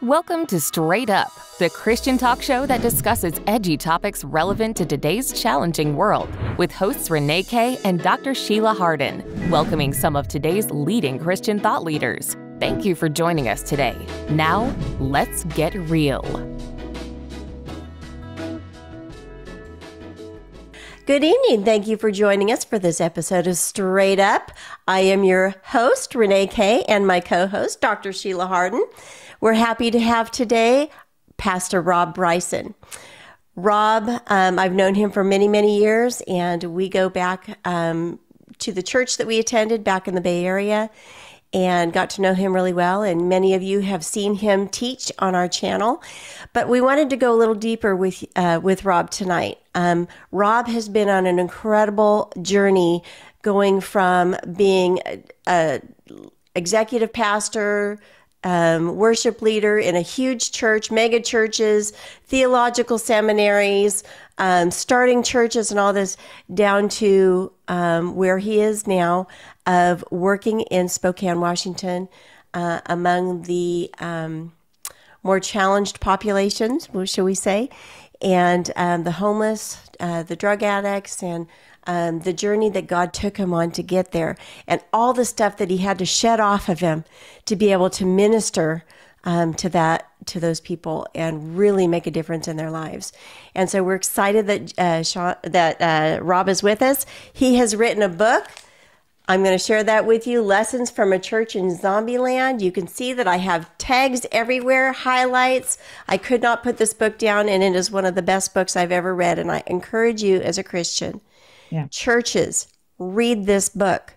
Welcome to Straight Up, the Christian talk show that discusses edgy topics relevant to today's challenging world, with hosts Renee K. and Dr. Sheila Harden, welcoming some of today's leading Christian thought leaders. Thank you for joining us today. Now, let's get real. Good evening. Thank you for joining us for this episode of Straight Up. I am your host, Renee K., and my co-host, Dr. Sheila Harden. We're happy to have today Pastor Rob Bryceson. Rob, I've known him for many, many years, and we go back to the church that we attended back in the Bay Area and got to know him really well. And many of you have seen him teach on our channel. But we wanted to go a little deeper with Rob tonight. Rob has been on an incredible journey going from being a executive pastor, worship leader in a huge church, mega churches, theological seminaries, starting churches and all this, down to where he is now, of working in Spokane, Washington, among the more challenged populations, shall we say, and the homeless, the drug addicts, and the journey that God took him on to get there, and all the stuff that he had to shed off of him to be able to minister to those people and really make a difference in their lives. And so we're excited that Rob is with us. He has written a book. I'm going to share that with you, Lessons from a Church in Zombieland. You can see that I have tags everywhere, highlights. I could not put this book down, and it is one of the best books I've ever read, and I encourage you as a Christian, churches, read this book.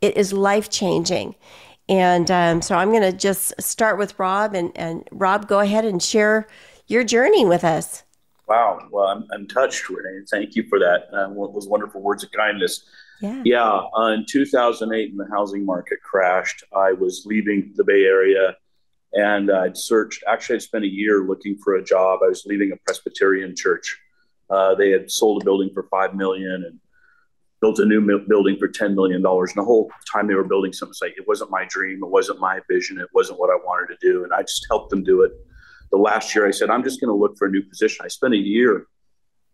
It is life-changing. And so I'm going to just start with Rob, and Rob, go ahead and share your journey with us. Wow. Well, I'm touched, Renee. Thank you for that. Those wonderful words of kindness. Yeah. In 2008, when the housing market crashed, I was leaving the Bay Area, and I'd spent a year looking for a job. I was leaving a Presbyterian church. They had sold a building for $5 million and built a new building for $10 million. And the whole time they were building something, it wasn't my dream. It wasn't my vision. It wasn't what I wanted to do. And I just helped them do it. The last year I said, I'm just going to look for a new position. I spent a year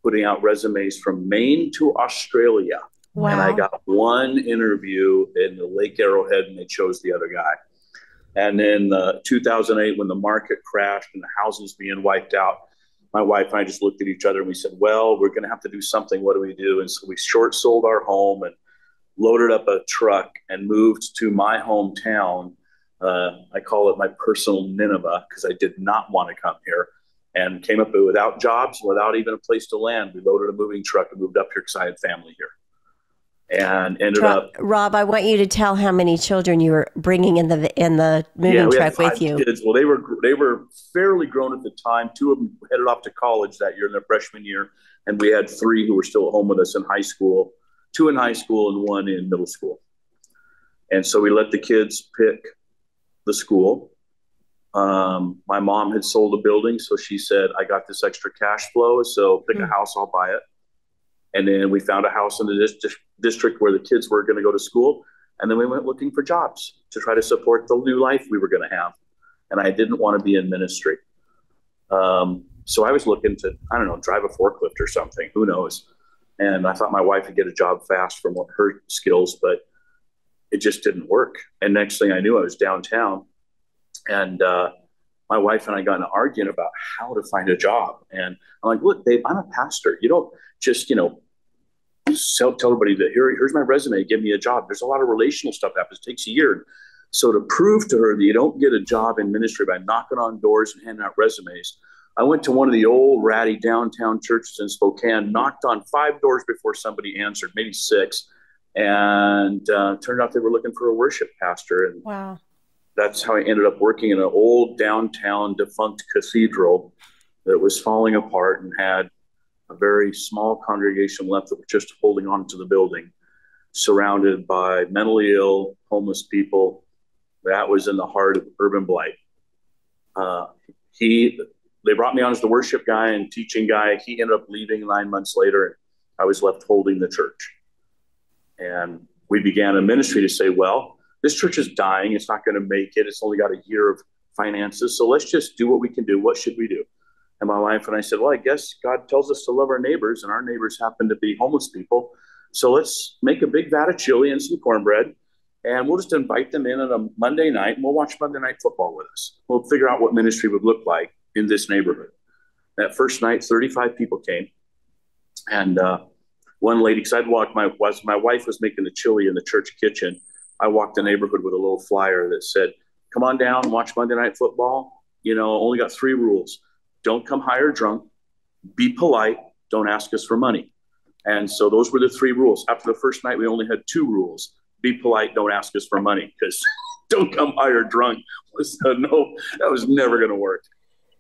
putting out resumes from Maine to Australia. Wow. And I got one interview in the Lake Arrowhead, and they chose the other guy. And then 2008, when the market crashed and the housing was being wiped out, my wife and I just looked at each other and we said, well, we're going to have to do something. What do we do? And so we short sold our home and loaded up a truck and moved to my hometown. I call it my personal Nineveh, because I did not want to come here, and came up without jobs, without even a place to land. We loaded a moving truck and moved up here because I had family here. And ended up. Rob, I want you to tell how many children you were bringing in the moving truck with you. Kids. Well, they were fairly grown at the time. Two of them headed off to college that year in their freshman year, and we had three who were still at home with us in high school, two in high school and one in middle school. And so we let the kids pick the school. My mom had sold a building, so she said, "I got this extra cash flow, so pick a house, I'll buy it." And then we found a house in the district where the kids were going to go to school. And then we went looking for jobs to try to support the new life we were going to have. And I didn't want to be in ministry. So I was looking to, drive a forklift or something. Who knows? And I thought my wife would get a job fast from her skills, but it just didn't work. And next thing I knew, I was downtown. And my wife and I got in an argument about how to find a job. And I'm like, look, babe, I'm a pastor. You don't just, tell everybody that here's my resume, give me a job. There's a lot of relational stuff that happens. It takes a year. So to prove to her that you don't get a job in ministry by knocking on doors and handing out resumes, I went to one of the old ratty downtown churches in Spokane, knocked on 5 doors before somebody answered, maybe 6. And turned out they were looking for a worship pastor. And wow. That's how I ended up working in an old downtown defunct cathedral that was falling apart and had a very small congregation left that were just holding on to the building, surrounded by mentally ill, homeless people. That was in the heart of urban blight. They brought me on as the worship guy and teaching guy. He ended up leaving 9 months later, and I was left holding the church. And we began a ministry to say, well, this church is dying. It's not going to make it. It's only got a year of finances. So let's just do what we can do. What should we do? And my wife and I said, well, I guess God tells us to love our neighbors, and our neighbors happen to be homeless people. So let's make a big vat of chili and some cornbread, and we'll just invite them in on a Monday night, and we'll watch Monday Night Football with us. We'll figure out what ministry would look like in this neighborhood. That first night, 35 people came. And one lady, because my wife was making the chili in the church kitchen. I walked the neighborhood with a little flyer that said, come on down and watch Monday Night Football. Only got 3 rules. Don't come high or drunk. Be polite. Don't ask us for money. And so those were the 3 rules. After the first night, we only had 2 rules. Be polite. Don't ask us for money, because don't come high or drunk. No, that was never going to work.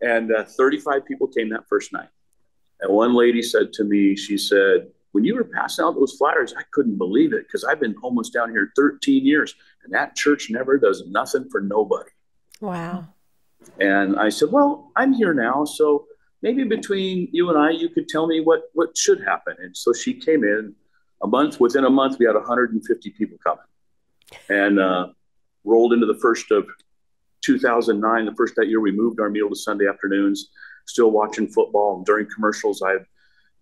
And 35 people came that first night. And one lady said to me, she said, when you were passing out those flyers, I couldn't believe it, because I've been homeless down here 13 years, and that church never does nothing for nobody. Wow. And I said, well, I'm here now, so maybe between you and I, you could tell me what should happen. And so she came in within a month, we had 150 people coming, and rolled into the first of 2009. The first that year, we moved our meal to Sunday afternoons, still watching football. And during commercials, I'd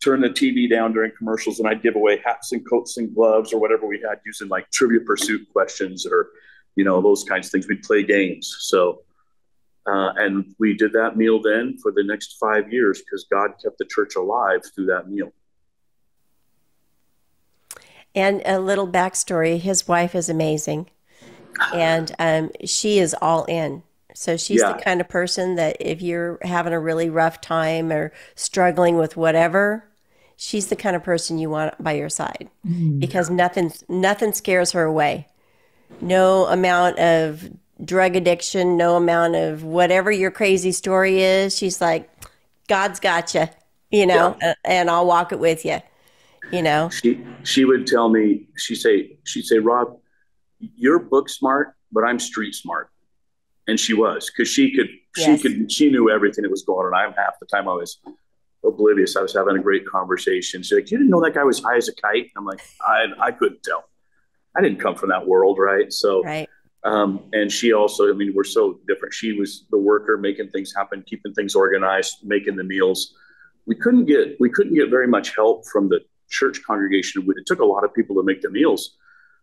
turn the TV down during commercials, and I'd give away hats and coats and gloves or whatever we had, using like Trivia Pursuit questions or, those kinds of things. We'd play games. So, and we did that meal then for the next 5 years, because God kept the church alive through that meal. And a little backstory, his wife is amazing. And she is all in. So she's the kind of person that if you're having a really rough time or struggling with whatever, she's the kind of person you want by your side, because nothing scares her away. No amount of drug addiction, no amount of whatever your crazy story is. She's like, God's got you, and I'll walk it with you, She would tell me, she'd say, Rob, you're book smart, but I'm street smart. And she was, because she knew everything that was going on. I'm half the time I was oblivious. I was having a great conversation. She's like, you didn't know that guy was high as a kite? I'm like, I couldn't tell. I didn't come from that world, right? So, right. And she also, we're so different. She was the worker, making things happen, keeping things organized, making the meals. We couldn't get very much help from the church congregation. It took a lot of people to make the meals.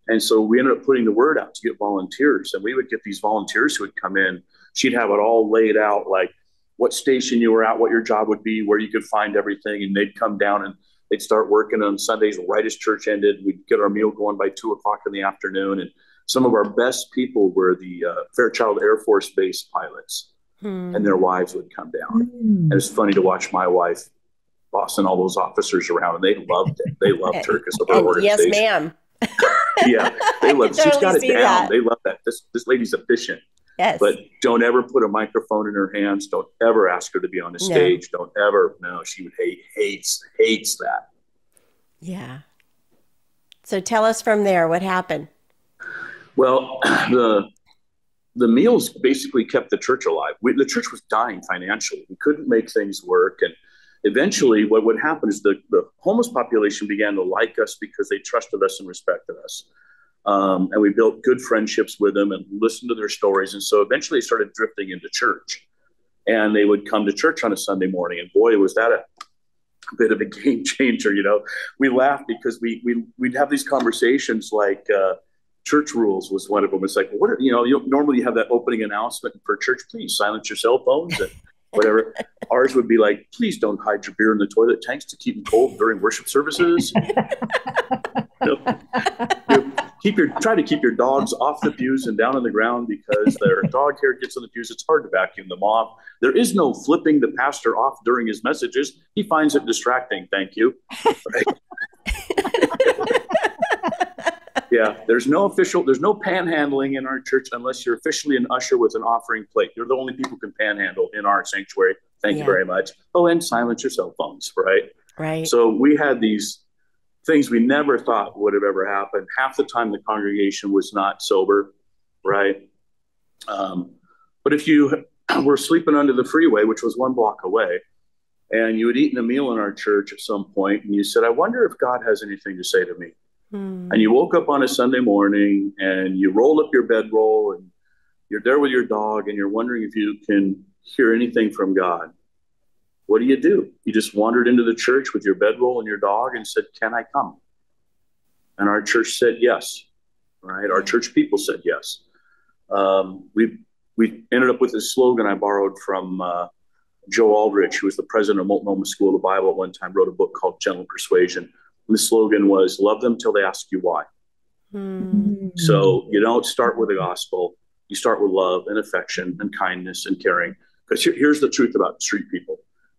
And so we ended up putting the word out to get volunteers, and we would get these volunteers who would come in. She'd have it all laid out, like what station you were at, what your job would be, where you could find everything. And they'd come down and they'd start working on Sundays right as church ended. We'd get our meal going by 2:00 in the afternoon. And some of our best people were the Fairchild Air Force Base pilots, and their wives would come down. And it's funny to watch my wife bossing all those officers around, and they loved it. They loved her because of her organization. Yes, ma'am. Yeah, they love. She's got it down. That. They love that. This lady's efficient. Yes. But don't ever put a microphone in her hands. Don't ever ask her to be on the stage. Don't ever. No, she would hates that. Yeah. So tell us from there what happened. Well, the meals basically kept the church alive. The church was dying financially. We couldn't make things work, and eventually, what would happen is the homeless population began to like us because they trusted us and respected us. And we built good friendships with them and listened to their stories. And so eventually they started drifting into church. And they would come to church on a Sunday morning. And boy, was that a bit of a game changer. We laughed because we'd have these conversations like church rules was one of them. It's like, normally you have that opening announcement for church, please silence your cell phones and whatever. Ours would be like, please don't hide your beer in the toilet tanks to keep them cold during worship services. Try to keep your dogs off the pews and down on the ground, because their dog hair gets on the pews. It's hard to vacuum them off. There is no flipping the pastor off during his messages. He finds it distracting. Thank you. Right? Yeah, there's no panhandling in our church unless you're officially an usher with an offering plate. You're the only people who can panhandle in our sanctuary. Thank you very much. Oh, and silence your cell phones, right? Right. So we had these things we never thought would have ever happened. Half the time the congregation was not sober, right? But if you were sleeping under the freeway, which was 1 block away, and you had eaten a meal in our church at some point, and you said, I wonder if God has anything to say to me. And you woke up on a Sunday morning and you rolled up your bedroll and You're there with your dog and you're wondering if you can hear anything from God. What do? You just wandered into the church with your bedroll and your dog and said, "Can I come?" And our church said yes, right? Our church people said yes. We ended up with this slogan I borrowed from Joe Aldrich, who was the president of Multnomah School of the Bible at one time, wrote a book called Gentle Persuasion. And the slogan was, "Love them till they ask you why." So you don't start with the gospel. You start with love and affection and kindness and caring. Because here's the truth about street people.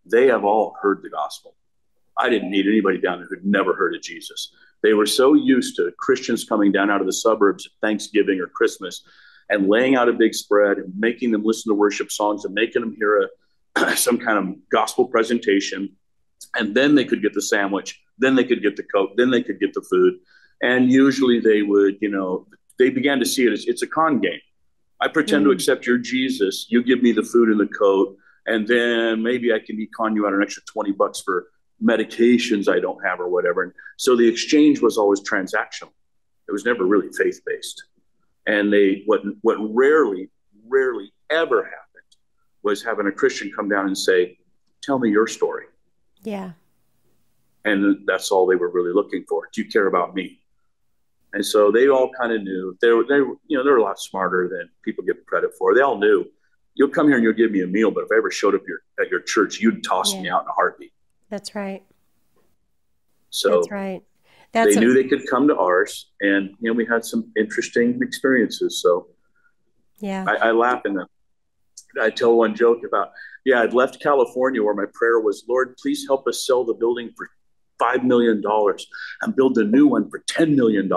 They have all heard the gospel. I didn't meet anybody down there who'd never heard of Jesus. They were so used to Christians coming down out of the suburbs at Thanksgiving or Christmas and laying out a big spread and making them listen to worship songs and making them hear some kind of gospel presentation. And then they could get the sandwich. Then they could get the Coke. Then they could get the food. And usually they would, they began to see it as it's a con game. I pretend to accept your Jesus. You give me the food and the coat. And then maybe I can con you out an extra $20 for medications I don't have or whatever. And so the exchange was always transactional. It was never really faith-based. And what rarely ever happened was having a Christian come down and say, "Tell me your story." Yeah. And that's all they were really looking for. Do you care about me? And so they all kind of knew they're a lot smarter than people give credit for. They all knew, you'll come here and you'll give me a meal, but if I ever showed up at your church, you'd toss me out in a heartbeat. That's right. So that's right. They knew they could come to ours, and we had some interesting experiences. So yeah, I laugh and I tell one joke about I'd left California where my prayer was, "Lord, please help us sell the building for $5 million and build a new one for $10 million.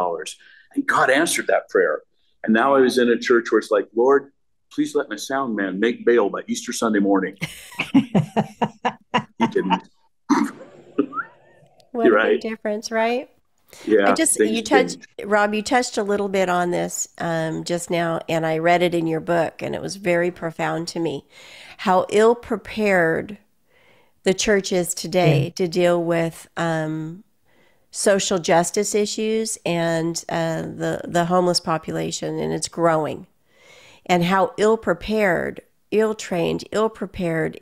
And God answered that prayer. And now I was in a church where it's like, "Lord, please let my sound man make bail by Easter Sunday morning." He didn't. What You're a right. big difference, right? Yeah. Rob, you touched a little bit on this just now, and I read it in your book, and it was very profound to me. How ill prepared the church is today to deal with social justice issues and the homeless population, and it's growing. And how ill-prepared, ill-trained, ill-prepared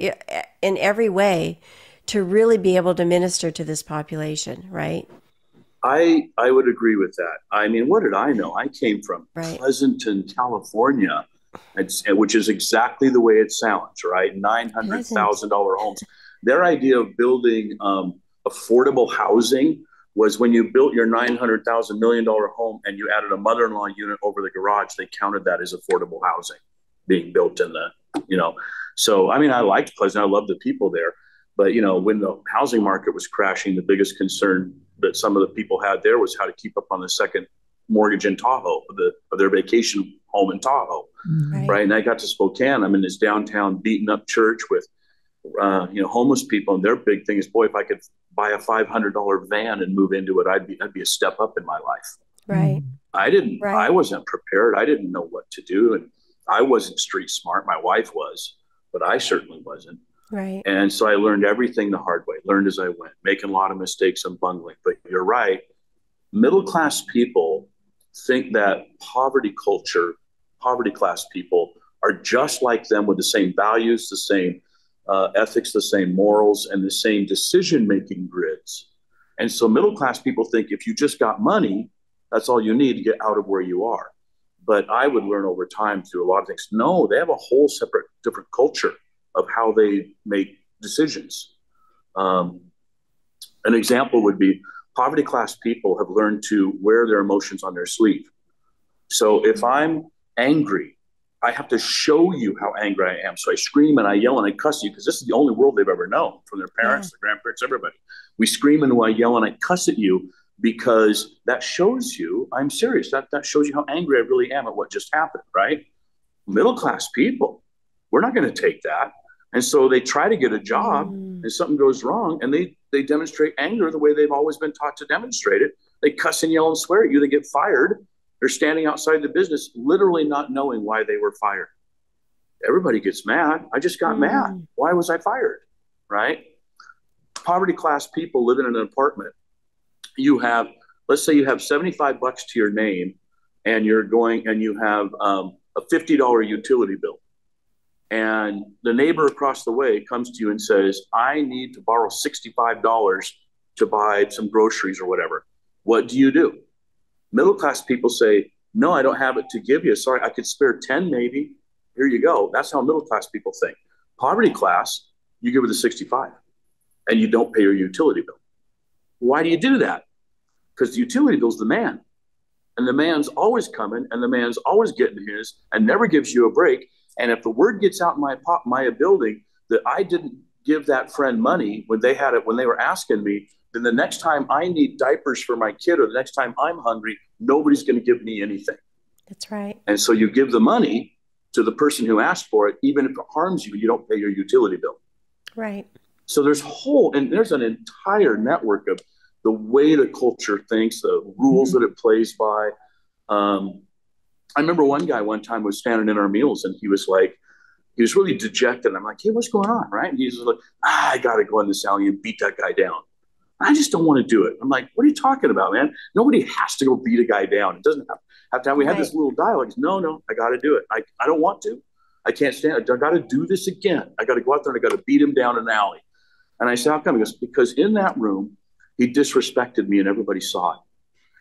in every way to really be able to minister to this population, right? I would agree with that. I mean, what did I know? I came from Pleasanton, California, which is exactly the way it sounds, right? $900,000 homes. Their idea of building affordable housing was when you built your $900,000 million home and you added a mother-in-law unit over the garage, they counted that as affordable housing being built in So, I mean, I liked Pleasanton. I loved the people there. But, when the housing market was crashing, the biggest concern that some of the people had there was how to keep up on the second mortgage in Tahoe, of their vacation home in Tahoe. Right. And I got to Spokane. I'm in this downtown beaten up church with, homeless people. And their big thing is, boy, if I could buy a $500 van and move into it, I'd be a step up in my life. Right. I wasn't prepared. I didn't know what to do. And I wasn't street smart. My wife was, but I certainly wasn't. Right. And so I learned everything the hard way, learned as I went, making a lot of mistakes and bungling. But you're right. Middle-class people think that poverty class people are just like them with the same values, the same ethics, the same morals, and the same decision-making grids. And so middle-class people think if you just got money, that's all you need to get out of where you are. But I would learn over time through a lot of things. No, they have a whole separate, different culture of how they make decisions. An example would be poverty class people have learned to wear their emotions on their sleeve. So if I'm angry, I have to show you how angry I am. So I scream and I yell and I cuss you because this is the only world they've ever known from their parents, their grandparents, everybody. We scream and I yell and I cuss at you because that shows you I'm serious. That shows you how angry I really am at what just happened, right? Middle class people, we're not going to take that. And so they try to get a job and something goes wrong and they demonstrate anger the way they've always been taught to demonstrate it. They cuss and yell and swear at you. They get fired. They're standing outside the business, literally not knowing why they were fired. Everybody gets mad. I just got mad. Why was I fired? Right? Poverty class people living in an apartment. Let's say you have $75 to your name and you're going and you have a a $50 utility bill. And the neighbor across the way comes to you and says, I need to borrow $65 to buy some groceries or whatever. What do? Middle-class people say, no, I don't have it to give you. Sorry, I could spare 10 maybe. Here you go. That's how middle-class people think. Poverty class, you give her the 65 and you don't pay your utility bill. Why do you do that? Because the utility bill's the man. And the man's always coming and the man's always getting his and never gives you a break. And if the word gets out in my building that I didn't give that friend money when they had it, when they were asking me, then the next time I need diapers for my kid or the next time I'm hungry, nobody's going to give me anything. That's right. And so you give the money to the person who asked for it, even if it harms you, you don't pay your utility bill. Right. So there's an entire network of the way the culture thinks, the rules that it plays by. I remember one guy one time was standing in our meals and he was really dejected. I'm like, hey, what's going on? Right. And he's like, I got to go in this alley and beat that guy down. I just don't want to do it. I'm like, what are you talking about, man? Nobody has to go beat a guy down. It doesn't have to. We had this little dialogue. No, I got to do it. I don't want to. I can't stand it. I got to do this again. I got to go out there and I got to beat him down in an alley. And I said, how come? He goes, because in that room, he disrespected me and everybody saw it.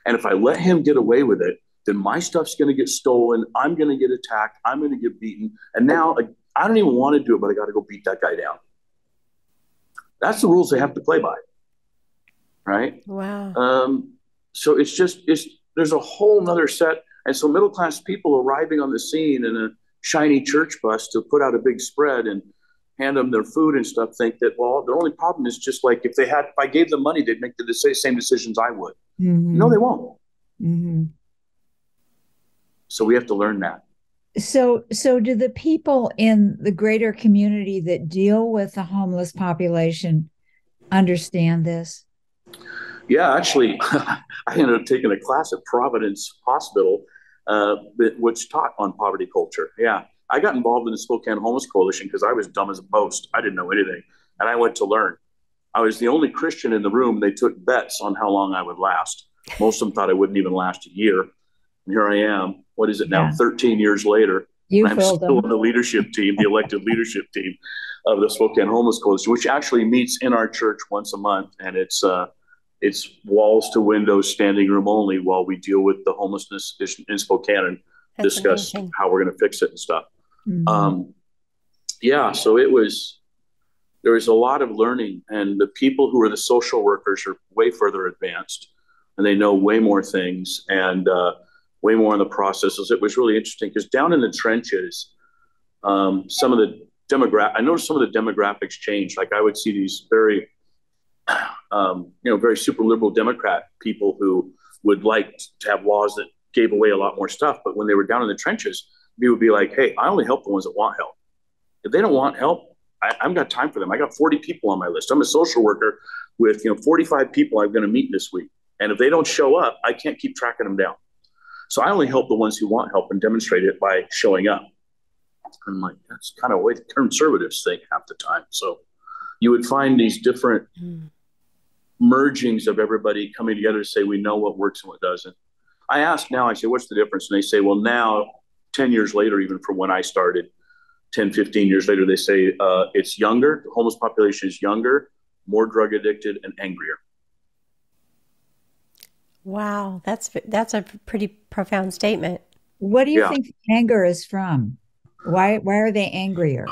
And if I let him get away with it, then my stuff's going to get stolen. I'm going to get attacked. I'm going to get beaten. And now I don't even want to do it, but I got to go beat that guy down. That's the rules they have to play by. Right. Wow. So there's a whole nother set. And so middle-class people arriving on the scene in a shiny church bus to put out a big spread and hand them their food and stuff think that, well, the only problem is just like if I gave them money, they'd make the same decisions I would. Mm-hmm. No, they won't. Mm-hmm. So we have to learn that. So do the people in the greater community that deal with the homeless population understand this? Yeah, actually, I ended up taking a class at Providence Hospital, which taught on poverty culture. Yeah, I got involved in the Spokane Homeless Coalition because I was dumb as a post. I didn't know anything, and I went to learn. I was the only Christian in the room. They took bets on how long I would last. Most of them thought I wouldn't even last a year. And here I am. What is it now? 13 years later. I'm still on the leadership team, the elected leadership team of the Spokane Homeless Coalition, which actually meets in our church once a month, and it's walls to windows, standing room only while we deal with the homelessness in Spokane and discuss how we're going to fix it and stuff. Mm-hmm. So there was a lot of learning, and the people who are the social workers are way further advanced and they know way more things and way more in the processes. It was really interesting because down in the trenches, I noticed some of the demographics changed. Like I would see these very super liberal Democrat people who would like to have laws that gave away a lot more stuff. But when they were down in the trenches, we would be like, hey, I only help the ones that want help. If they don't want help, I haven't got time for them. I got 40 people on my list. I'm a social worker with 45 people I'm going to meet this week. And if they don't show up, I can't keep tracking them down. So I only help the ones who want help and demonstrate it by showing up. And I'm like, that's kind of the way the conservatives think half the time. So you would find these different mergings of everybody coming together to say, we know what works and what doesn't. I say, what's the difference? And they say, well, now 10 years later, even from when I started, 10, 15 years later, they say it's younger. The homeless population is younger, more drug addicted, and angrier. Wow, that's a pretty profound statement. What do you think anger is from? Why are they angrier?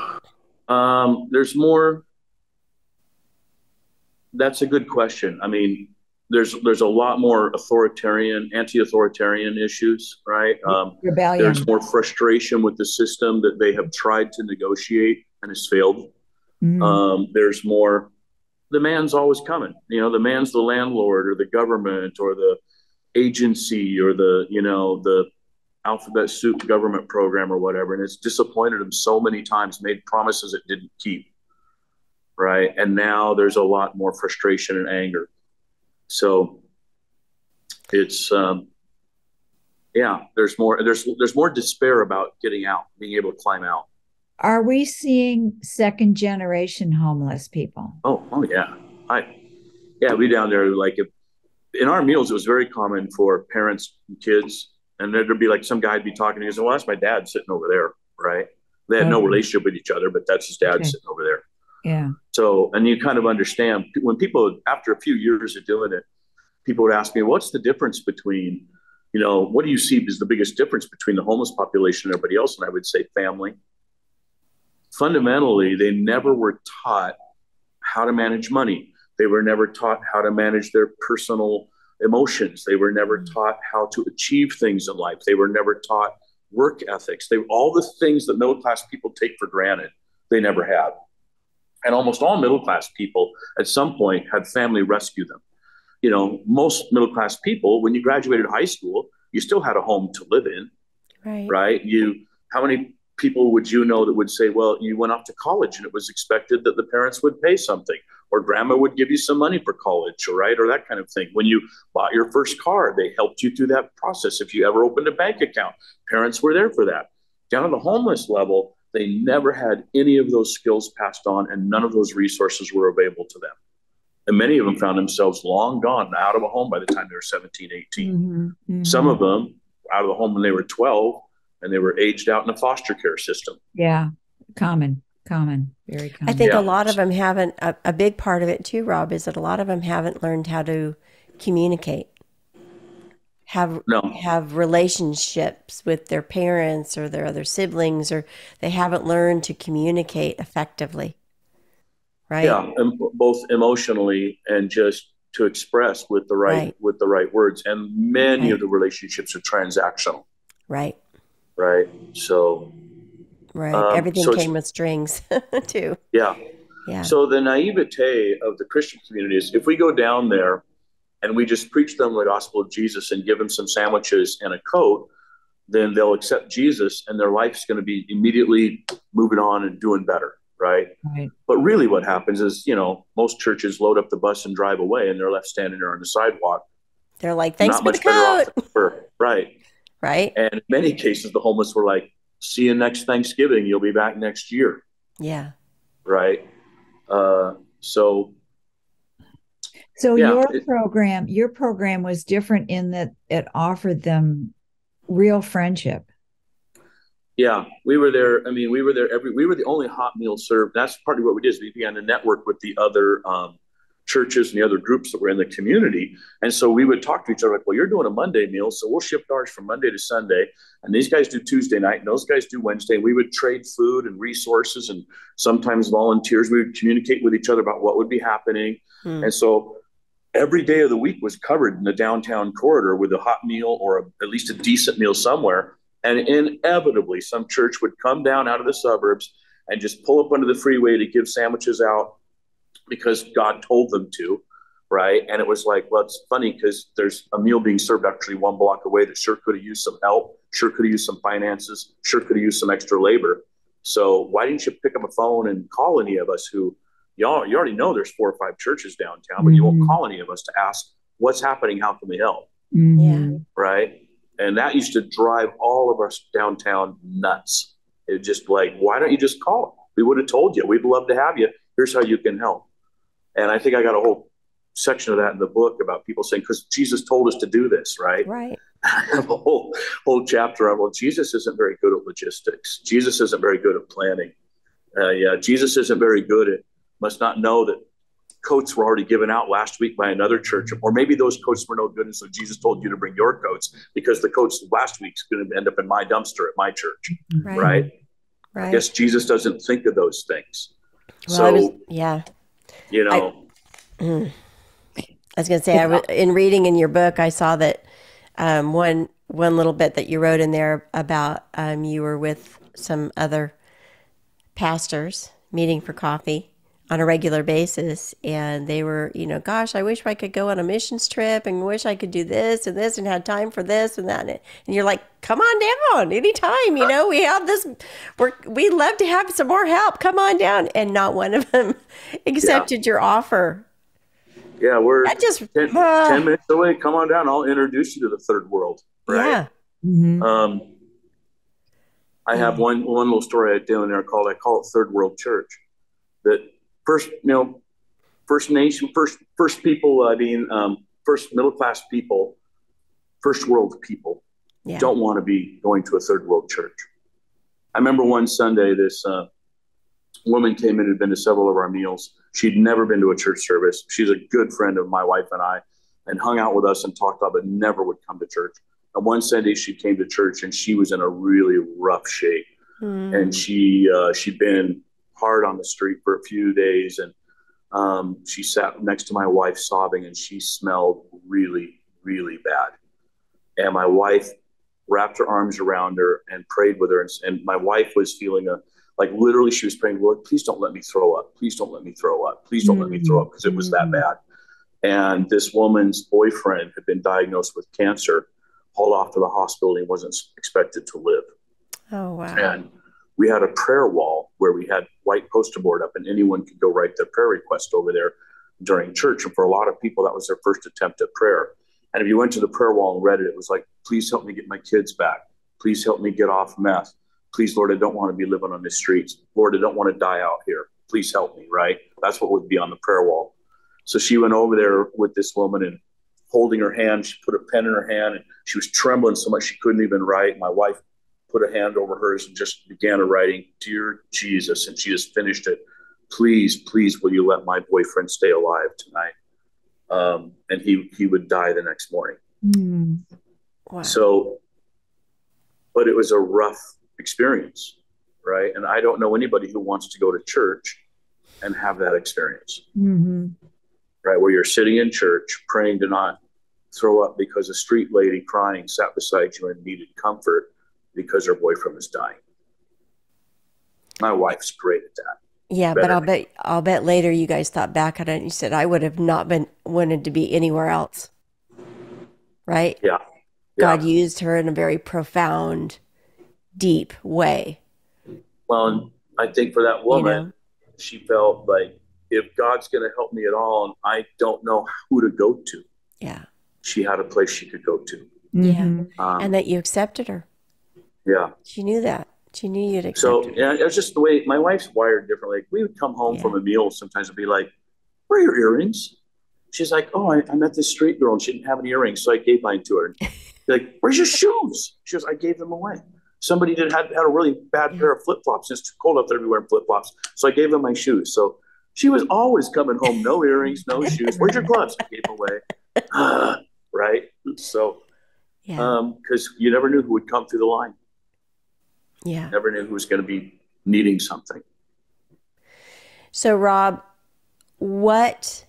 There's more. That's a good question. I mean, there's a lot more anti-authoritarian issues, right? Rebellion. There's more frustration with the system that they have tried to negotiate and has failed. Mm. There's more. The man's always coming. The man's the landlord or the government or the agency or the alphabet soup government program or whatever. And it's disappointed them so many times, made promises it didn't keep. Right. And now there's a lot more frustration and anger. So it's, there's more despair about getting out, being able to climb out. Are we seeing second generation homeless people? Oh yeah. We down there, like in our meals, it was very common for parents and kids And there'd be like some guy'd be talking to you, well, that's my dad sitting over there, right? They had no Okay. relationship with each other, but that's his dad Okay. sitting over there. Yeah. So, and you kind of understand when people, after a few years of doing it, people would ask me, what's the difference between, what do you see as the biggest difference between the homeless population and everybody else? And I would say family. Fundamentally, they never were taught how to manage money. They were never taught how to manage their personal emotions. They were never taught how to achieve things in life. They were never taught work ethics. All the things that middle-class people take for granted, they never had. And almost all middle-class people at some point had family rescue them. Most middle-class people, when you graduated high school, you still had a home to live in, right? How many people would you know that would say, well, you went off to college and it was expected that the parents would pay something, or grandma would give you some money for college, right? Or that kind of thing. When you bought your first car, they helped you through that process. If you ever opened a bank account, parents were there for that. Down at the homeless level, they never had any of those skills passed on, and none of those resources were available to them. And many of them found themselves long gone, out of a home by the time they were 17, 18. Mm-hmm. Mm-hmm. Some of them out of the home when they were 12, and they were aged out in a foster care system. Yeah. Common, very common. I think a lot of them haven't, a big part of it too, Rob, is that a lot of them haven't learned how to communicate, have relationships with their parents or their other siblings, or they haven't learned to communicate effectively. Right. Yeah, both emotionally and just to express with the right words. And many of the relationships are transactional. Right. So. Right. Everything came with strings too. Yeah. So the naivete of the Christian community is, if we go down there and we just preach them the gospel of Jesus and give them some sandwiches and a coat, then they'll accept Jesus and their life's going to be immediately moving on and doing better. Right. But really what happens is, most churches load up the bus and drive away, and they're left standing there on the sidewalk. They're like, thanks for the coat. Right. And in many cases, the homeless were like, see you next Thanksgiving. You'll be back next year. Yeah. Right. So your program was different in that it offered them real friendship. Yeah, we were there. I mean, we were the only hot meal served. That's partly what we did. Is we began to network with the other churches and the other groups that were in the community. And so we would talk to each other like, well, you're doing a Monday meal, so we'll shift ours from Monday to Sunday. And these guys do Tuesday night, and those guys do Wednesday. We would trade food and resources and sometimes volunteers. We would communicate with each other about what would be happening. And so every day of the week was covered in the downtown corridor with a hot meal or at least a decent meal somewhere. And inevitably, some church would come down out of the suburbs and just pull up under the freeway to give sandwiches out because God told them to, right? And it was like, well, it's funny because there's a meal being served actually one block away that sure could have used some help, sure could have used some finances, sure could have used some extra labor. So why didn't you pick up a phone and call any of us who, you already know there's 4 or 5 churches downtown, but you won't call any of us to ask what's happening, how can we help? Right? And that used to drive all of us downtown nuts. It just like, why don't you just call? We would have told you. We'd love to have you. Here's how you can help. And I think I got a whole section of that in the book about people saying, because Jesus told us to do this, right? Right. I have a whole chapter on, well, Jesus isn't very good at logistics. Jesus isn't very good at planning. Jesus isn't very good at, must not know that coats were already given out last week by another church, or maybe those coats were no good, and so Jesus told you to bring your coats because the coats last week's going to end up in my dumpster at my church, right? I guess Jesus doesn't think of those things. Well, I was going to say, in reading in your book, I saw that one little bit that you wrote in there about you were with some other pastors meeting for coffee on a regular basis, and they were, gosh, I wish I could go on a missions trip and wish I could do this and had time for this and that. And you're like, come on down anytime, we have this, we'd love to have some more help. Come on down. And not one of them accepted your offer. Yeah, we're 10 minutes away. Come on down. I'll introduce you to the third world. Right? Yeah. I have one little story I do in there I call it Third World Church. That first nation, first people, first middle class people, first world people. Yeah. Don't want to be going to a third world church. I remember one Sunday, this woman came in and had been to several of our meals. She'd never been to a church service. She's a good friend of my wife and I, and hung out with us and talked about, but never would come to church. And one Sunday she came to church and she was in a really rough shape. And she'd been hard on the street for a few days. And she sat next to my wife sobbing, and she smelled really, really bad. And my wife wrapped her arms around her and prayed with her. And my wife was feeling like literally she was praying, Lord, please don't let me throw up. Please don't let me throw up. Please don't let me throw up, because it was that bad. And this woman's boyfriend had been diagnosed with cancer, hauled off to the hospital, and he wasn't expected to live. Oh, wow. And we had a prayer wall where we had white poster board up, and anyone could go write their prayer request over there during church. And for a lot of people, that was their first attempt at prayer. And if you went to the prayer wall and read it, it was like, please help me get my kids back. Please help me get off meth. Please, Lord, I don't want to be living on the streets. Lord, I don't want to die out here. Please help me, right? That's what would be on the prayer wall. So she went over there with this woman and holding her hand, she put a pen in her hand, and she was trembling so much she couldn't even write. My wife put a hand over hers and just began writing, Dear Jesus, and she just finished it. Please, please, will you let my boyfriend stay alive tonight? And he would die the next morning. Wow. So, but it was a rough experience, right? And I don't know anybody who wants to go to church and have that experience, right? Where you're sitting in church praying to not throw up because a street lady crying sat beside you and needed comfort because her boyfriend was dying. My wife's great at that. Yeah, but I'll bet later you guys thought back on it and you said, I would have not been wanted to be anywhere else. Right? Yeah. God used her in a very profound, deep way. Well, and I think for that woman, she felt like, if God's going to help me at all, and I don't know who to go to. Yeah. She had a place she could go to. Yeah. And that you accepted her. Yeah. She knew that. She knew you'd accept her. So yeah, it was just the way my wife's wired differently. Like, we would come home from a meal sometimes and be like, where are your earrings? She's like, oh, I met this street girl and she didn't have any earrings, so I gave mine to her. Like, where's your shoes? She goes, I gave them away. Somebody had a really bad pair of flip-flops. It's too cold up there to be wearing flip-flops. So I gave them my shoes. So she was always coming home, no earrings, no shoes. Where's your gloves? I gave them away. Right? So, because you never knew who would come through the line. Yeah. Never knew who was going to be needing something. So, Rob, what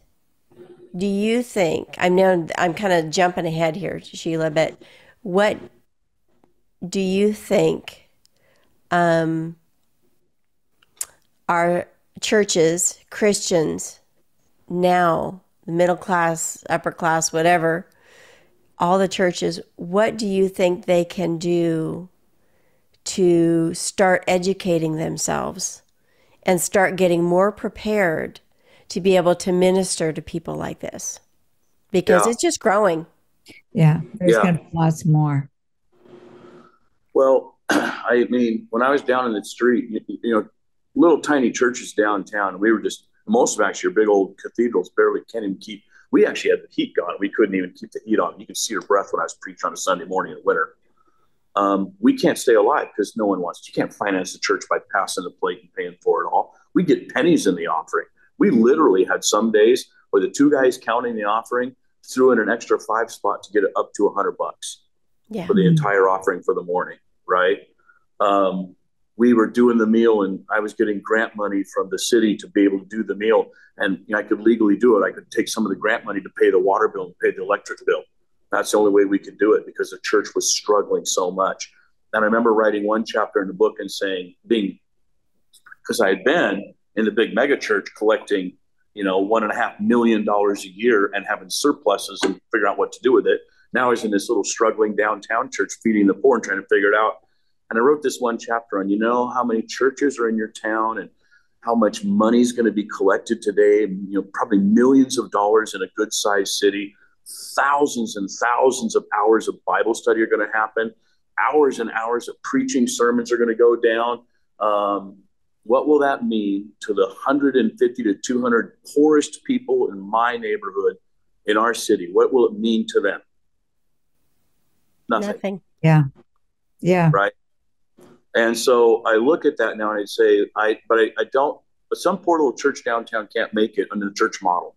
do you think? I know I'm kind of jumping ahead here, Sheila, but what do you think our churches, Christians now, middle class, upper class, whatever, all the churches, what do you think they can do to start educating themselves and start getting more prepared to be able to minister to people like this? Because it's just growing. Yeah, there's going to be lots more. Well, I mean, when I was down in the street, you know, little tiny churches downtown, we were just, most of them actually are big old cathedrals, barely can't even keep, we actually had the heat going. We couldn't even keep the heat on. You could see her breath when I was preaching on a Sunday morning in the winter. We can't stay alive because no one wants to. You can't finance the church by passing the plate and paying for it all. We get pennies in the offering. We literally had some days where the two guys counting the offering threw in an extra 5 spot to get it up to $100 for the entire offering for the morning, right? We were doing the meal and I was getting grant money from the city to be able to do the meal. And I could legally do it. I could take some of the grant money to pay the water bill and pay the electric bill. That's the only way we could do it because the church was struggling so much. And I remember writing one chapter in the book and saying, because I had been in the big mega church collecting, $1.5 million a year and having surpluses and figuring out what to do with it. Now I was in this little struggling downtown church feeding the poor and trying to figure it out. And I wrote this one chapter on, how many churches are in your town and how much money is going to be collected today. Probably millions of dollars in a good sized city. Thousands and thousands of hours of Bible study are going to happen. Hours and hours of preaching sermons are going to go down. What will that mean to the 150 to 200 poorest people in my neighborhood in our city? What will it mean to them? Nothing. Yeah. Yeah. right? And so I look at that now and I say, I don't, but some poor little church downtown can't make it under the church model.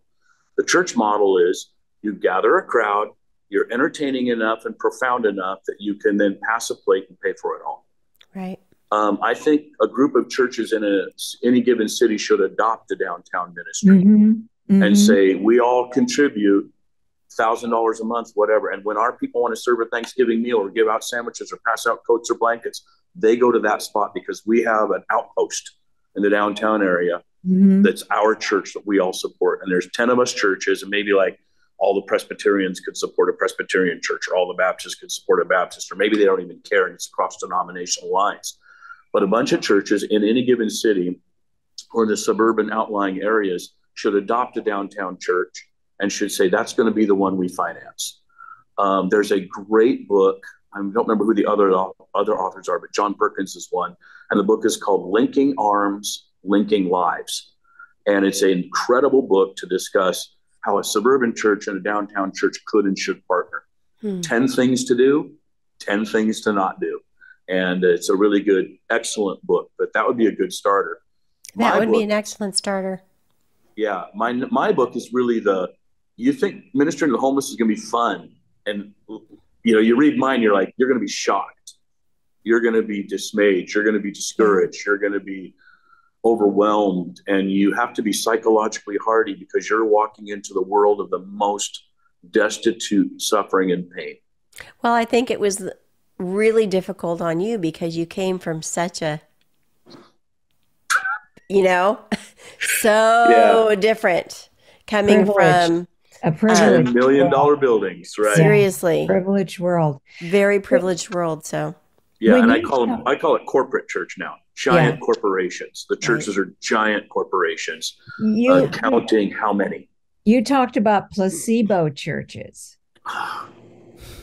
The church model is you gather a crowd, you're entertaining enough and profound enough that you can then pass a plate and pay for it all. Right. I think a group of churches in any given city should adopt a downtown ministry and say, we all contribute $1,000 a month, whatever. And when our people want to serve a Thanksgiving meal or give out sandwiches or pass out coats or blankets, they go to that spot because we have an outpost in the downtown area that's our church that we all support. And there's 10 of us churches, and maybe like all the Presbyterians could support a Presbyterian church, or all the Baptists could support a Baptist, or maybe they don't even care and it's across denominational lines. But a bunch of churches in any given city or the suburban outlying areas should adopt a downtown church and should say, that's going to be the one we finance. There's a great book. I don't remember who the other authors are, but John Perkins is one. And the book is called Linking Arms, Linking Lives. And it's an incredible book to discuss how a suburban church and a downtown church could and should partner. 10 things to do, 10 things to not do. And it's a really good, excellent book, but that would be a good starter. That would be an excellent starter. Yeah. My book is really you think ministering to the homeless is going to be fun. And, you read mine, you're like, you're going to be shocked. You're going to be dismayed. You're going to be discouraged. You're going to be overwhelmed. And you have to be psychologically hardy because you're walking into the world of the most destitute, suffering, and pain. Well, I think it was really difficult on you because you came from such a, so different, coming from a privileged $10 million buildings, right? Seriously, privileged world, very privileged world. So and I call it corporate church now. Giant corporations. The churches are giant corporations. Counting how many? You talked about placebo churches.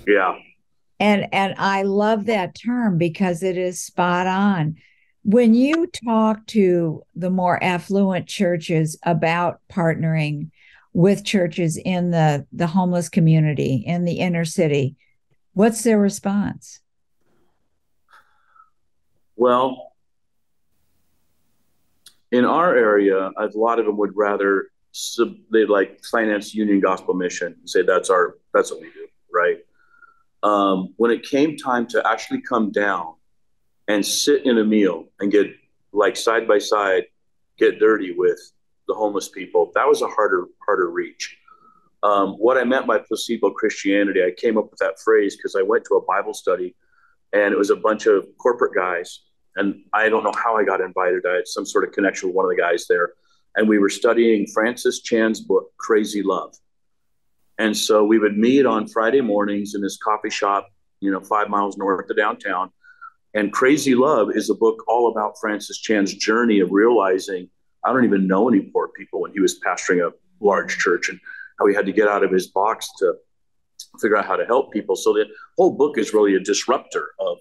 Yeah. And I love that term because it is spot on. When you talk to the more affluent churches about partnering with churches in the homeless community, in the inner city, what's their response? Well, in our area, a lot of them would rather they'd like finance Union Gospel Mission and say that's what we do, right? When it came time to actually come down and sit in a meal and get like side by side, get dirty with the homeless people, that was a harder reach. What I meant by placebo Christianity, I came up with that phrase because I went to a Bible study and it was a bunch of corporate guys. And I don't know how I got invited. I had some sort of connection with one of the guys there. And we were studying Francis Chan's book, Crazy Love. And so we would meet on Friday mornings in this coffee shop, 5 miles north of downtown. And Crazy Love is a book all about Francis Chan's journey of realizing I don't even know any poor people when he was pastoring a large church, and how he had to get out of his box to figure out how to help people. So the whole book is really a disruptor of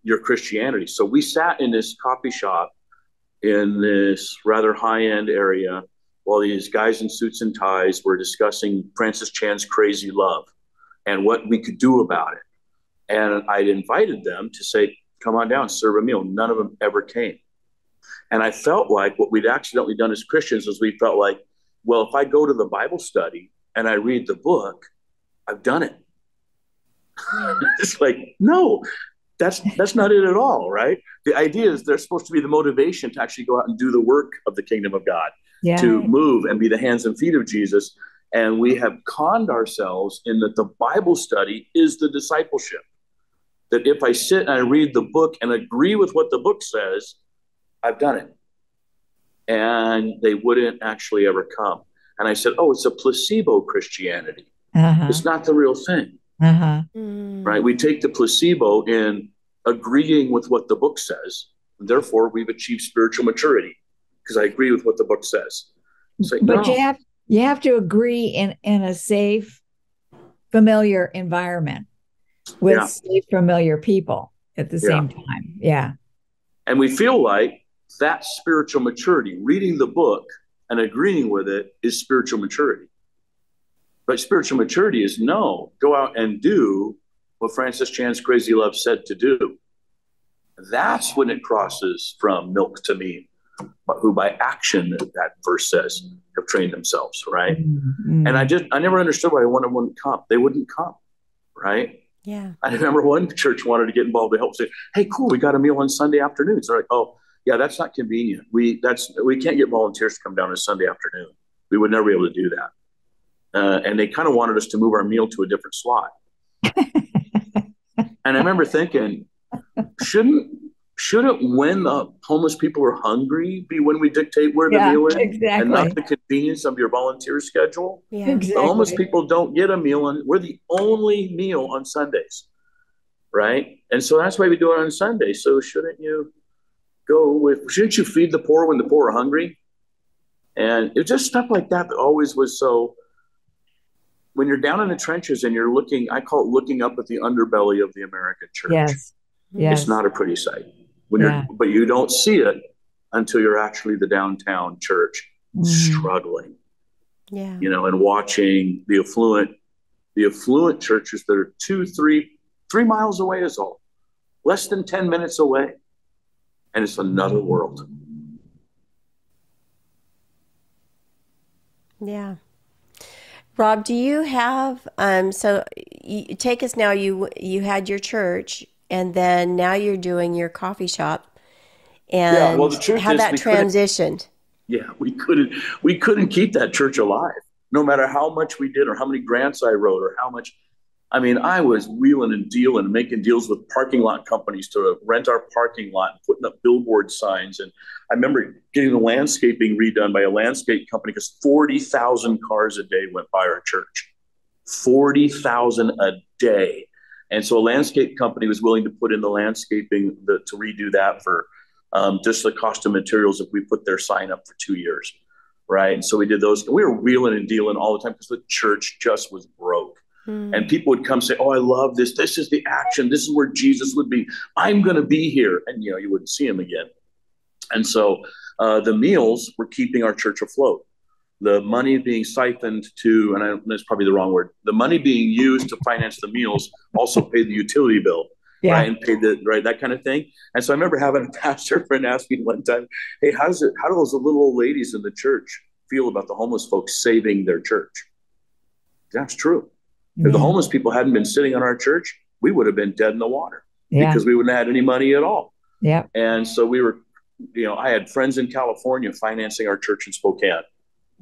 your Christianity. So we sat in this coffee shop in this rather high-end area while these guys in suits and ties were discussing Francis Chan's Crazy Love and what we could do about it. And I'd invited them to say, come on down, serve a meal. None of them ever came. And I felt like what we'd accidentally done as Christians is we felt like, well, if I go to the Bible study and I read the book, I've done it. It's like, no, that's not it at all, right? The idea is there's supposed to be the motivation to actually go out and do the work of the kingdom of God, to move and be the hands and feet of Jesus. And we have conned ourselves in that the Bible study is the discipleship. That if I sit and I read the book and agree with what the book says, I've done it. And they wouldn't actually ever come. And I said, it's a placebo Christianity. It's not the real thing. Right? We take the placebo in agreeing with what the book says. And therefore, we've achieved spiritual maturity because I agree with what the book says. Like, but no. you have to agree in a safe, familiar environment with safe, familiar people at the same time. Yeah. And we feel like that's spiritual maturity. Reading the book and agreeing with it is spiritual maturity. But spiritual maturity is go out and do what Francis Chan's Crazy Love said to do, that's when it crosses from milk to meat, but who by action, that verse says, have trained themselves, right? And I never understood why one of them wouldn't come. They wouldn't come, right? Yeah. I remember one church wanted to get involved to help say, hey, cool, we got a meal on Sunday afternoons. They're like, oh, yeah, that's not convenient. We can't get volunteers to come down on Sunday afternoon. We would never be able to do that. And they kind of wanted us to move our meal to a different slot. And I remember thinking, shouldn't when the homeless people are hungry be when we dictate where the meal is, and not the convenience of your volunteer schedule? Yeah. Exactly. The homeless people don't get a meal, and we're the only meal on Sundays, right? And so that's why we do it on Sunday. So shouldn't you feed the poor when the poor are hungry? And it's just stuff like that always was so. When you're down in the trenches and you're looking, I call it looking up at the underbelly of the American church. Yes. It's not a pretty sight but you don't see it until you're actually the downtown church struggling, and watching the affluent churches that are 3 miles away is all, less than 10 minutes away. And it's another world. Yeah. Rob, do you have, so you take us now, you had your church, and then now you're doing your coffee shop, and the truth how is that transitioned. We couldn't keep that church alive, no matter how much we did or how many grants I wrote or how much. I mean, I was wheeling and dealing, making deals with parking lot companies to rent our parking lot and putting up billboard signs. And I remember getting the landscaping redone by a landscape company because 40,000 cars a day went by our church. 40,000 a day. And so a landscape company was willing to put in the landscaping to redo that for just the cost of materials if we put their sign up for 2 years, right? And so we did those. We were wheeling and dealing all the time because the church just was broke. And people would come say, oh, I love this. This is the action. This is where Jesus would be. I'm going to be here. And, you wouldn't see him again. And so the meals were keeping our church afloat. The money being siphoned to, and that's probably the wrong word, the money being used to finance the meals also paid the utility bill, right? And paid that kind of thing. And so I remember having a pastor friend ask me one time, hey, how do those little old ladies in the church feel about the homeless folks saving their church? That's true. If the homeless people hadn't been sitting on our church, we would have been dead in the water because we wouldn't have had any money at all. Yeah. And so we were, I had friends in California financing our church in Spokane.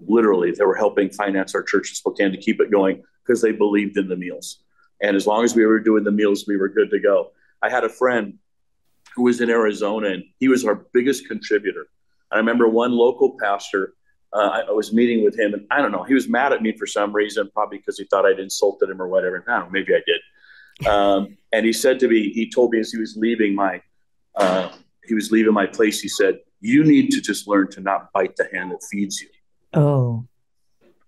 Literally, they were helping finance our church in Spokane to keep it going because they believed in the meals. And as long as we were doing the meals, we were good to go. I had a friend who was in Arizona, and he was our biggest contributor. I remember one local pastor, I was meeting with him, and I don't know, he was mad at me for some reason, probably because he thought I'd insulted him or whatever. I don't know, maybe I did. And he said to me, he told me as he was leaving my place, he said, you need to just learn to not bite the hand that feeds you. Oh.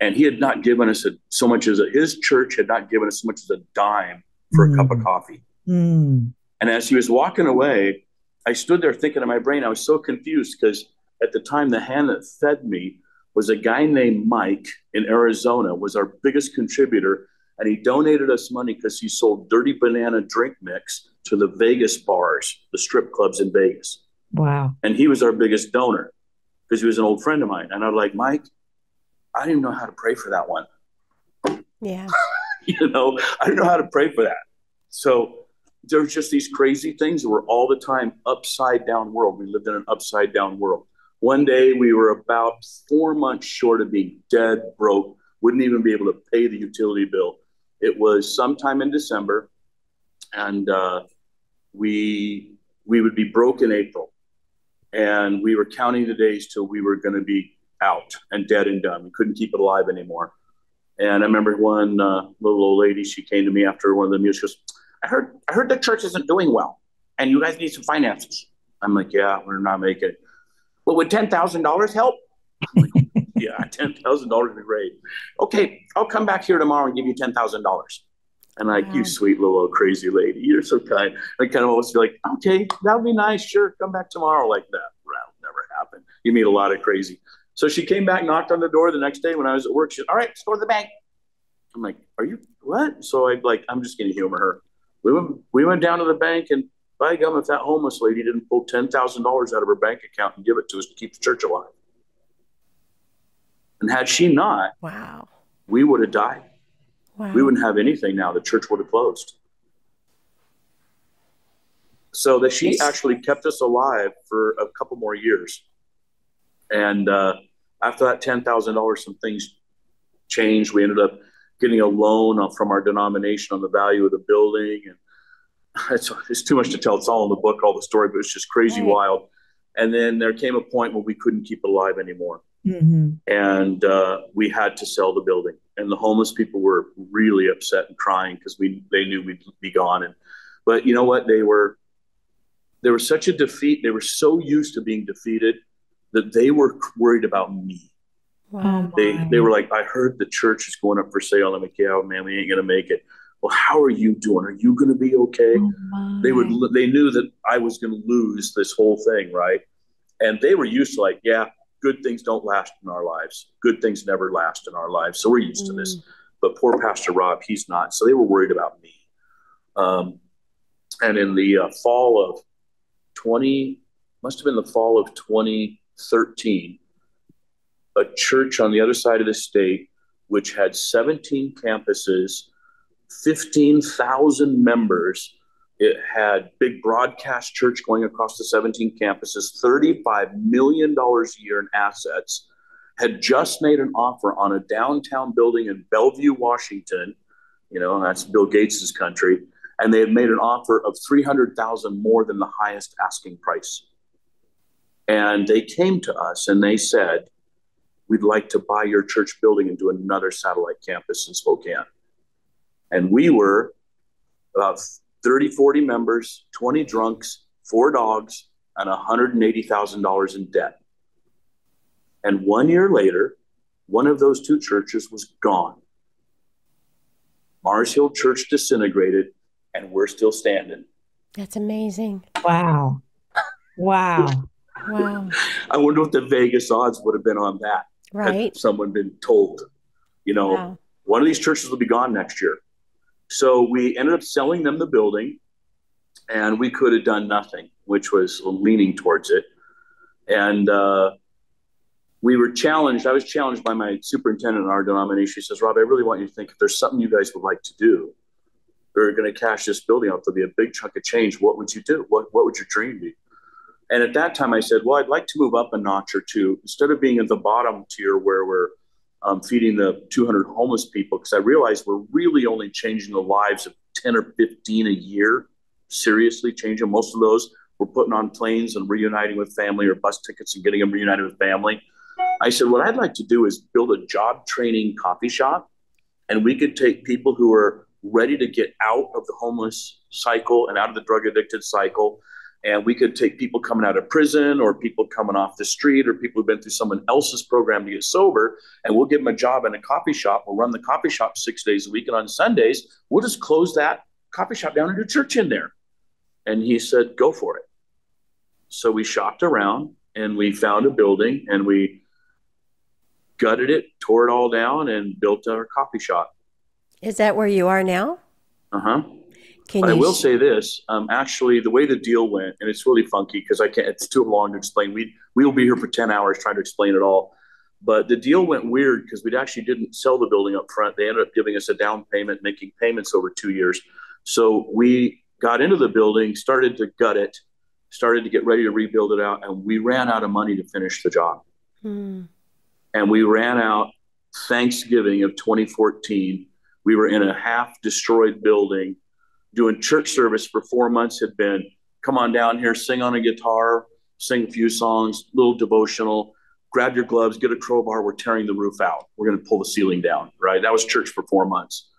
And he had not given us his church had not given us so much as a dime for a cup of coffee. And as he was walking away, I stood there thinking in my brain, I was so confused because at the time, the hand that fed me was a guy named Mike in Arizona, was our biggest contributor. And he donated us money because he sold Dirty Banana drink mix to the Vegas bars, the strip clubs in Vegas. Wow. And he was our biggest donor because he was an old friend of mine. And I'm like, Mike, I didn't know how to pray for that one. Yeah. I didn't know how to pray for that. So there's just these crazy things that were all the time upside down world. We lived in an upside down world. One day we were about 4 months short of being dead broke, wouldn't even be able to pay the utility bill. It was sometime in December, and we would be broke in April. And we were counting the days till we were going to be out and dead and done. We couldn't keep it alive anymore. And I remember one little old lady, she came to me after one of the meals. She goes, I heard the church isn't doing well, and you guys need some finances. I'm like, yeah, we're not making it. Well, would $10,000 help? I'm like, yeah, $10,000 would be great. Okay, I'll come back here tomorrow and give you $10,000. And like, wow. You sweet little old crazy lady, you're so kind. I kind of almost feel like, okay, that would be nice. Sure, come back tomorrow like that. That'll never happen. You meet a lot of crazy. So she came back, knocked on the door the next day when I was at work. She said, all right, let's go to the bank. I'm like, are you what? So I'm just going to humor her. We went down to the bank, and by gum, if that homeless lady didn't pull $10,000 out of her bank account and give it to us to keep the church alive. And had she not, wow, we would have died. wow. We wouldn't have anything now. The church would have closed. So that she actually kept us alive for a couple more years. And after that $10,000, some things changed. We ended up getting a loan from our denomination on the value of the building. And it's too much to tell. It's all in the book, all the story, but it's just crazy wild. And then there came a point where we couldn't keep it alive anymore. Mm-hmm. And we had to sell the building. And the homeless people were really upset and crying because they knew we'd be gone. But you know what? They were such a defeat. They were so used to being defeated that they were worried about me. Wow. They were like, I heard the church is going up for sale. I'm like, yeah, man, we ain't going to make it. Well, how are you doing? Are you going to be okay? They knew that I was going to lose this whole thing, right? And they were used to like, yeah, good things don't last in our lives. Good things never last in our lives. So we're used to this. But poor Pastor Rob, he's not. So they were worried about me. And in the fall of 2013, a church on the other side of the state, which had 17 campuses, 15,000 members. It had big broadcast church going across the 17 campuses, $35 million a year in assets, had just made an offer on a downtown building in Bellevue, Washington. That's Bill Gates's country. And they had made an offer of $300,000 more than the highest asking price. And they came to us and they said, we'd like to buy your church building and do another satellite campus in Spokane. And we were about 30, 40 members, 20 drunks, 4 dogs, and $180,000 in debt. And 1 year later, one of those 2 churches was gone. Mars Hill Church disintegrated, and we're still standing. That's amazing. Wow. Wow. Wow. I wonder what the Vegas odds would have been on that. Right. Had someone been told, one of these churches will be gone next year. So we ended up selling them the building, and we could have done nothing, which was leaning towards it. And we were challenged. I was challenged by my superintendent in our denomination. He says, Rob, I really want you to think if there's something you guys would like to do, we're going to cash this building out. There'll be a big chunk of change. What would you do? What would your dream be? And at that time I said, well, I'd like to move up a notch or two. Instead of being at the bottom tier where we're feeding the 200 homeless people, because I realized we're really only changing the lives of 10 or 15 a year, seriously changing. Most of those we're putting on planes and reuniting with family, or bus tickets and getting them reunited with family. I said, what I'd like to do is build a job training coffee shop, and we could take people who are ready to get out of the homeless cycle and out of the drug addicted cycle. And we could take people coming out of prison, or people coming off the street, or people who've been through someone else's program to get sober, and we'll give them a job in a coffee shop. We'll run the coffee shop 6 days a week. And on Sundays, we'll just close that coffee shop down and do church in there. And he said, go for it. So we shopped around and we found a building, and we gutted it, tore it all down, and built our coffee shop. Is that where you are now? Uh-huh. But I will say this, actually, the way the deal went, and it's really funky because it's too long to explain. We will be here for 10 hours trying to explain it all. But the deal went weird because we actually didn't sell the building up front. They ended up giving us a down payment, making payments over 2 years. So we got into the building, started to gut it, started to get ready to rebuild it out, and we ran out of money to finish the job. And we ran out Thanksgiving of 2014. We were in a half-destroyed building. Doing church service for 4 months had been, come on down here, sing on a guitar, sing a few songs, little devotional, grab your gloves, get a crowbar, we're tearing the roof out. We're going to pull the ceiling down, right? That was church for 4 months.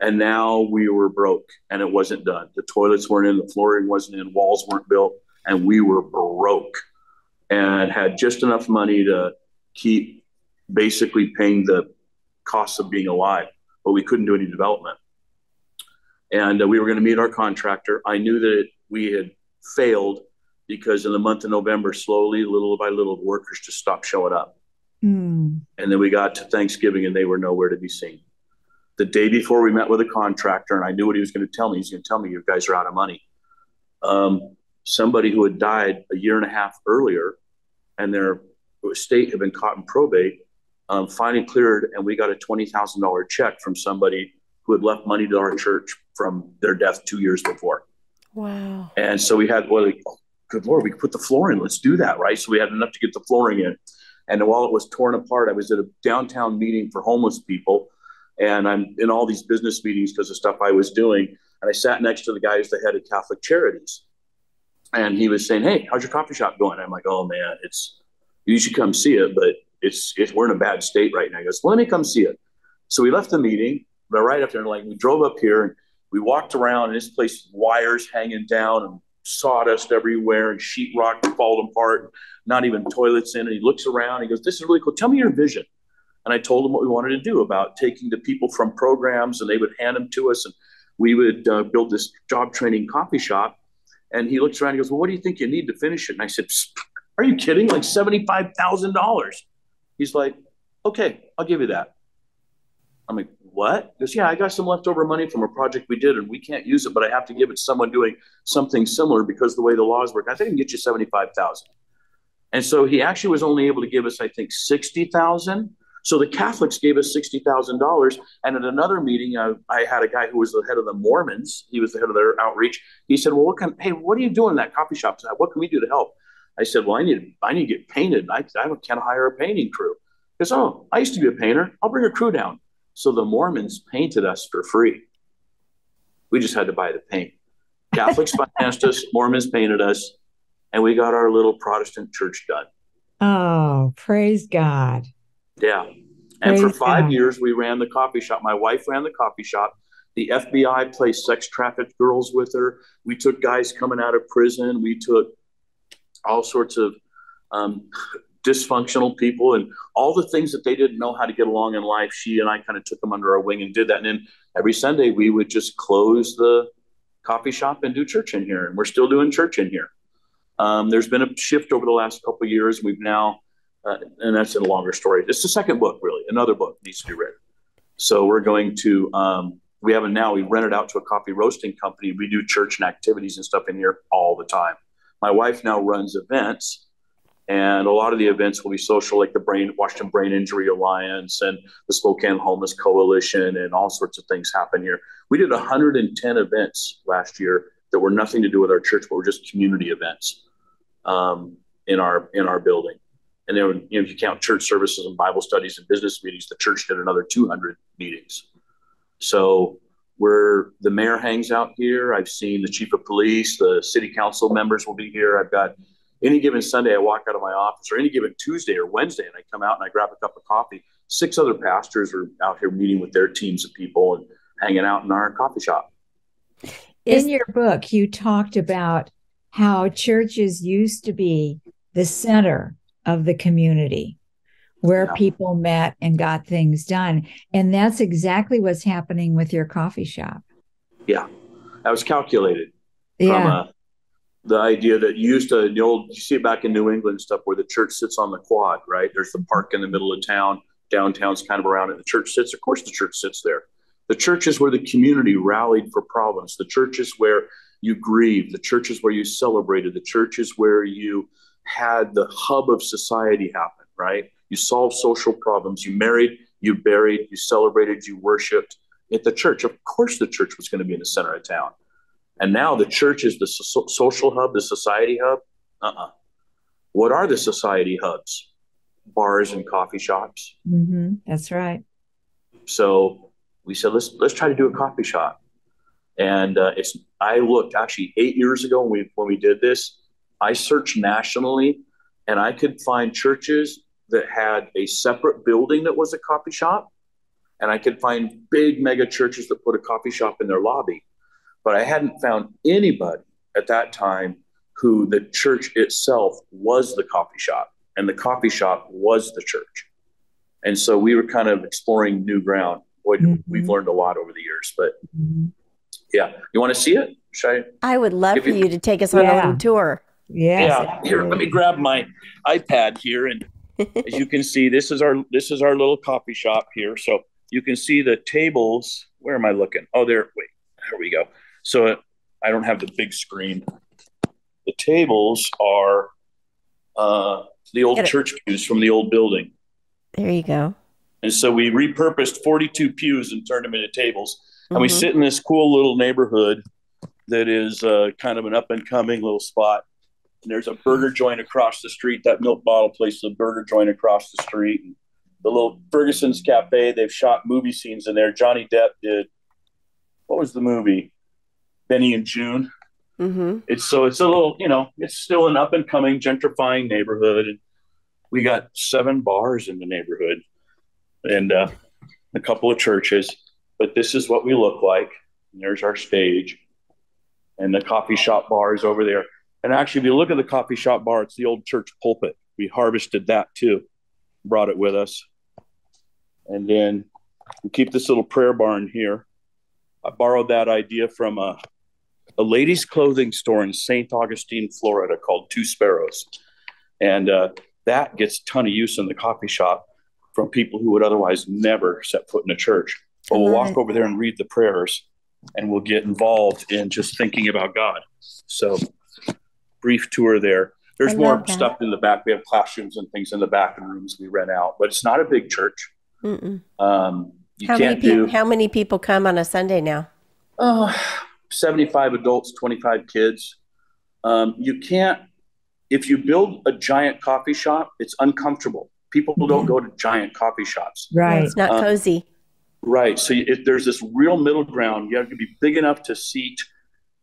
And now we were broke, and it wasn't done. The toilets weren't in, the flooring wasn't in, walls weren't built, and we were broke and had just enough money to keep basically paying the costs of being alive, but we couldn't do any development. And we were going to meet our contractor. I knew that we had failed because in the month of November, slowly, little by little, workers just stopped showing up. And then we got to Thanksgiving, and they were nowhere to be seen. The day before we met with a contractor, and I knew what he was going to tell me. He's going to tell me, you guys are out of money. Somebody who had died a year and a half earlier and their estate had been caught in probate, finally cleared, and we got a $20,000 check from somebody who had left money to our church from their death 2 years before. Wow. And so we had, good Lord, we could put the floor in. Let's do that, right? So we had enough to get the flooring in. And while it was torn apart, I was at a downtown meeting for homeless people, and I'm in all these business meetings because of stuff I was doing. And I sat next to the guy who's the head of Catholic Charities. And he was saying, hey, how's your coffee shop going? I'm like, oh man, you should come see it, but we're in a bad state right now. He goes, well, let me come see it. So we left the meeting, but right after, we drove up here and we walked around, and this place, wires hanging down and sawdust everywhere and sheetrock falling apart, not even toilets in. And he looks around, and he goes, this is really cool. Tell me your vision. And I told him what we wanted to do about taking the people from programs, and they would hand them to us, and we would build this job training coffee shop. And he looks around and goes, well, what do you think you need to finish it? And I said, are you kidding? Like $75,000. He's like, okay, I'll give you that. I'm like, what? He goes, yeah, I got some leftover money from a project we did, and we can't use it, but I have to give it to someone doing something similar because the way the laws work. I think I can get you $75,000. And so he actually was only able to give us, I think, $60,000. So the Catholics gave us $60,000. And at another meeting, I had a guy who was the head of the Mormons. He was the head of their outreach. He said, well, what are you doing in that coffee shop? What can we do to help? I said, well, I need to get painted. I can't hire a painting crew. He goes, oh, I used to be a painter. I'll bring a crew down. So the Mormons painted us for free. We just had to buy the paint. Catholics financed us, Mormons painted us, and we got our little Protestant church done. Oh, praise God. Yeah. And for 5 years, we ran the coffee shop. My wife ran the coffee shop. The FBI placed sex trafficked girls with her. We took guys coming out of prison. We took all sorts of dysfunctional people and all the things that they didn't know how to get along in life. She and I kind of took them under our wing and did that. And then every Sunday, we would just close the coffee shop and do church in here. And we're still doing church in here. There's been a shift over the last couple of years. We've now, and that's a longer story. It's the second book, really. Another book needs to be written. So we're going to, we rented out to a coffee roasting company. We do church and activities and stuff in here all the time. My wife now runs events, and a lot of the events will be social, like the Washington Brain Injury Alliance and the Spokane Homeless Coalition, and all sorts of things happen here. We did 110 events last year that were nothing to do with our church, but were just community events in our building. And then, if you count church services and Bible studies and business meetings, the church did another 200 meetings. So the mayor hangs out here. I've seen the chief of police, the city council members will be here. I've got any given Sunday, I walk out of my office, or any given Tuesday or Wednesday, and I come out and I grab a cup of coffee. 6 other pastors are out here meeting with their teams of people and hanging out in our coffee shop. In your book, you talked about how churches used to be the center of the community where people met and got things done. And that's exactly what's happening with your coffee shop. Yeah, that was calculated from the idea that you see it back in New England stuff where the church sits on the quad, right? There's the park in the middle of town. Downtown's kind of around it. The church sits. Of course, the church sits there. The church is where the community rallied for problems. The church is where you grieved. The church is where you celebrated. The church is where you had the hub of society happen, right? You solved social problems. You married, you buried, you celebrated, you worshiped at the church. Of course, the church was going to be in the center of town. And now the church is the social hub, the society hub. What are the society hubs? Bars and coffee shops. Mm-hmm. That's right. So we said, let's try to do a coffee shop. And I looked actually 8 years ago when we did this. I searched nationally, and I could find churches that had a separate building that was a coffee shop, and I could find big mega churches that put a coffee shop in their lobby. But I hadn't found anybody at that time who the church itself was the coffee shop, and the coffee shop was the church. And so we were kind of exploring new ground. Boy, we've learned a lot over the years. But yeah, you want to see it? I would love for you to take us on a little tour. Yes. Yeah. Here, let me grab my iPad here, and as you can see, this is our little coffee shop here. So you can see the tables. Where am I looking? Oh, there we go. So I don't have the big screen. The tables are the old church pews from the old building. There you go. And so we repurposed 42 pews and turned them into tables. And we sit in this cool little neighborhood that is kind of an up-and-coming little spot. And there's a burger joint across the street. That milk bottle place is a burger joint across the street. And the little Ferguson's Cafe, they've shot movie scenes in there. Johnny Depp did, what was the movie? Benny and June. It's a little, it's still an up-and-coming, gentrifying neighborhood. And we got 7 bars in the neighborhood and a couple of churches. But this is what we look like. And there's our stage. And the coffee shop bar is over there. And actually, if you look at the coffee shop bar, it's the old church pulpit. We harvested that too, brought it with us. And then we keep this little prayer barn here. I borrowed that idea from a ladies' clothing store in St. Augustine, Florida called Two Sparrows. And that gets a ton of use in the coffee shop from people who would otherwise never set foot in a church. But we'll walk over there and read the prayers, and we'll get involved in just thinking about God. So brief tour there. There's more stuff in the back. We have classrooms and things in the back and rooms we rent out, but it's not a big church. How many people come on a Sunday now? 75 adults, 25 kids. You can't, if you build a giant coffee shop, it's uncomfortable. People don't go to giant coffee shops. Right. It's not cozy. Right. So if there's this real middle ground, you have to be big enough to seat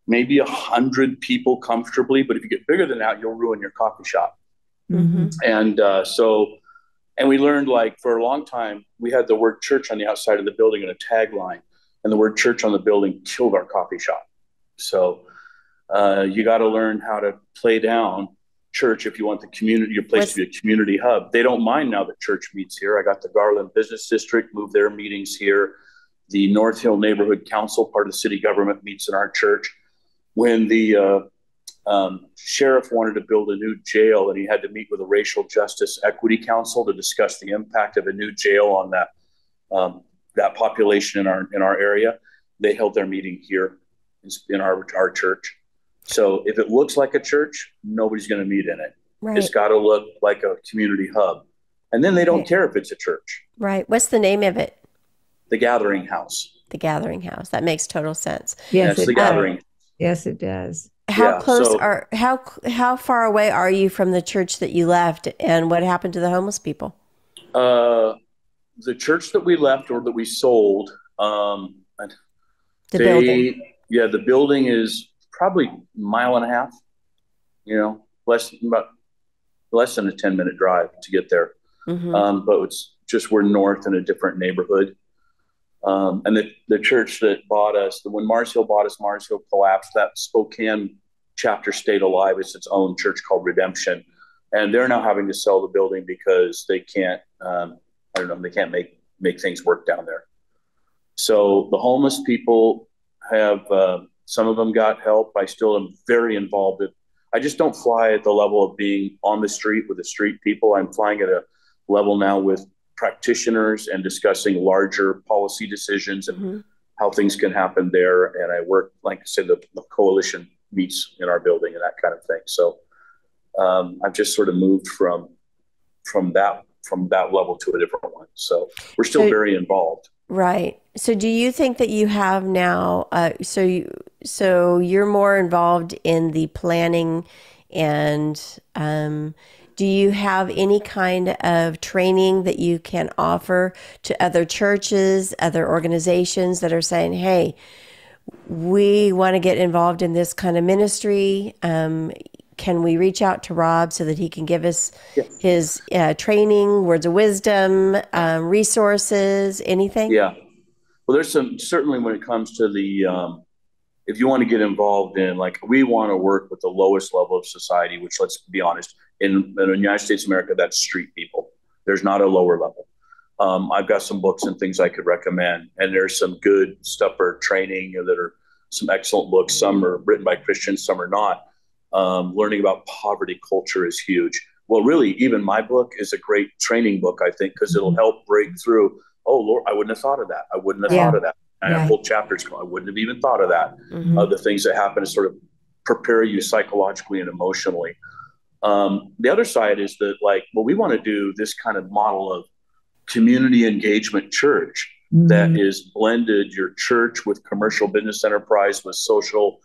maybe 100 people comfortably. But if you get bigger than that, you'll ruin your coffee shop. And we learned, like, for a long time, we had the word church on the outside of the building and a tagline, and the word church on the building killed our coffee shop. So you got to learn how to play down church if you want the community, your place to be a community hub. They don't mind now that church meets here. I got the Garland Business District moved their meetings here. The North Hill Neighborhood Council, part of the city government, meets in our church. When the sheriff wanted to build a new jail, and he had to meet with a racial justice equity council to discuss the impact of a new jail on that population in our area, they held their meeting here in our church. So if it looks like a church, nobody's going to meet in it. Right. It's got to look like a community hub. And then they don't care if it's a church. Right. What's the name of it? The Gathering House. The Gathering House. That makes total sense. Yes, it's the Gathering. Yes, it does. How far away are you from the church that you left, and what happened to the homeless people? The church that we left, or that we sold, building. Yeah, the building is probably a mile and a half, less than a 10-minute drive to get there. But it's just, we're north in a different neighborhood. And the church that bought us, when Mars Hill bought us, Mars Hill collapsed. That Spokane chapter stayed alive. It's its own church called Redemption. And they're now having to sell the building because they can't, they can't make things work down there. So the homeless people have, some of them got help. I still am very involved. I just don't fly at the level of being on the street with the street people. I'm flying at a level now with practitioners and discussing larger policy decisions and how things can happen there. And I work, like I said, the coalition meets in our building and that kind of thing. So I've just sort of moved from that level to a different one. So we're still very involved. Right. So do you think that you have now, so you're more involved in the planning, and do you have any kind of training that you can offer to other churches, other organizations that are saying, hey, we want to get involved in this kind of ministry? Can we reach out to Rob so that he can give us his training, words of wisdom, resources, anything? Yeah. Well, there's certainly when it comes to the, if you want to get involved in, like, we want to work with the lowest level of society, which, let's be honest, in the United States of America, that's street people. There's not a lower level. I've got some books and things I could recommend, and there's some good stuff for training that are some excellent books. Some are written by Christians, some are not. Learning about poverty culture is huge. Well, really, even my book is a great training book, I think, because it'll help break through oh Lord, I wouldn't have thought of that. I wouldn't have thought of that. I have whole chapters. I wouldn't have even thought of that. The things that happen to sort of prepare you psychologically and emotionally. The other side is that, like, well, we want to do this kind of model of community engagement church that is blended your church with commercial business enterprise with social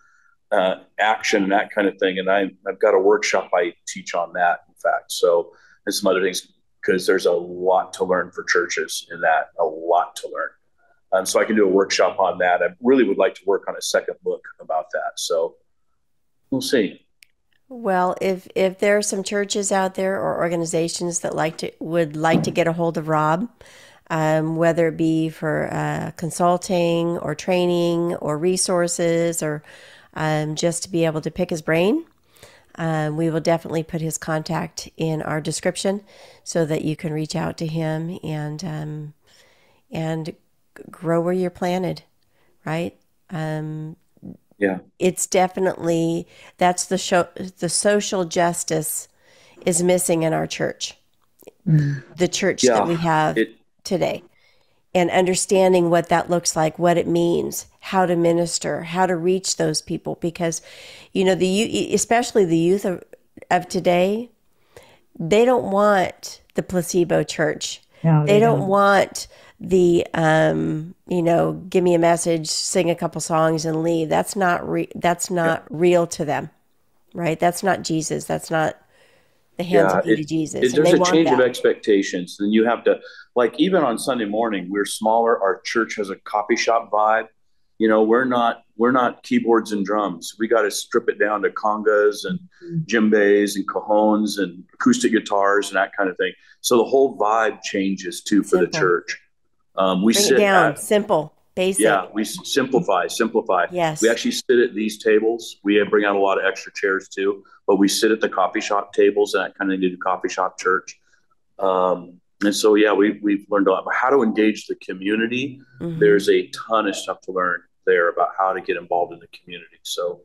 action and that kind of thing. And I've got a workshop I teach on that, in fact. So, and some other things, because there's a lot to learn for churches in that, a lot to learn. So I can do a workshop on that. I really would like to work on a second book about that. So we'll see. Well, if there are some churches out there or organizations that would like to get a hold of Rob, whether it be for consulting or training or resources or just to be able to pick his brain, we will definitely put his contact in our description so that you can reach out to him and grow where you're planted, right? It's definitely, that's the social justice is missing in our church, the church that we have today, and understanding what that looks like, what it means, how to minister, how to reach those people, because, you know, especially the youth of today, they don't want the placebo church. No, they don't want the, give me a message, sing a couple songs and leave. That's not real to them, right? That's not Jesus. That's not the hands and feet of Jesus. There's a change of expectations. And you have to, like, even on Sunday morning, we're smaller. Our church has a coffee shop vibe. You know, we're not keyboards and drums. We got to strip it down to congas and djembes and cajones and acoustic guitars and that kind of thing. So the whole vibe changes too for the church. We Bring it down, simple, basic. Yeah, we simplify. Yes. We actually sit at these tables. We bring out a lot of extra chairs too, but we sit at the coffee shop tables, and that kind of do coffee shop church. And so, we've learned a lot about how to engage the community. There's a ton of stuff to learn there about how to get involved in the community. So,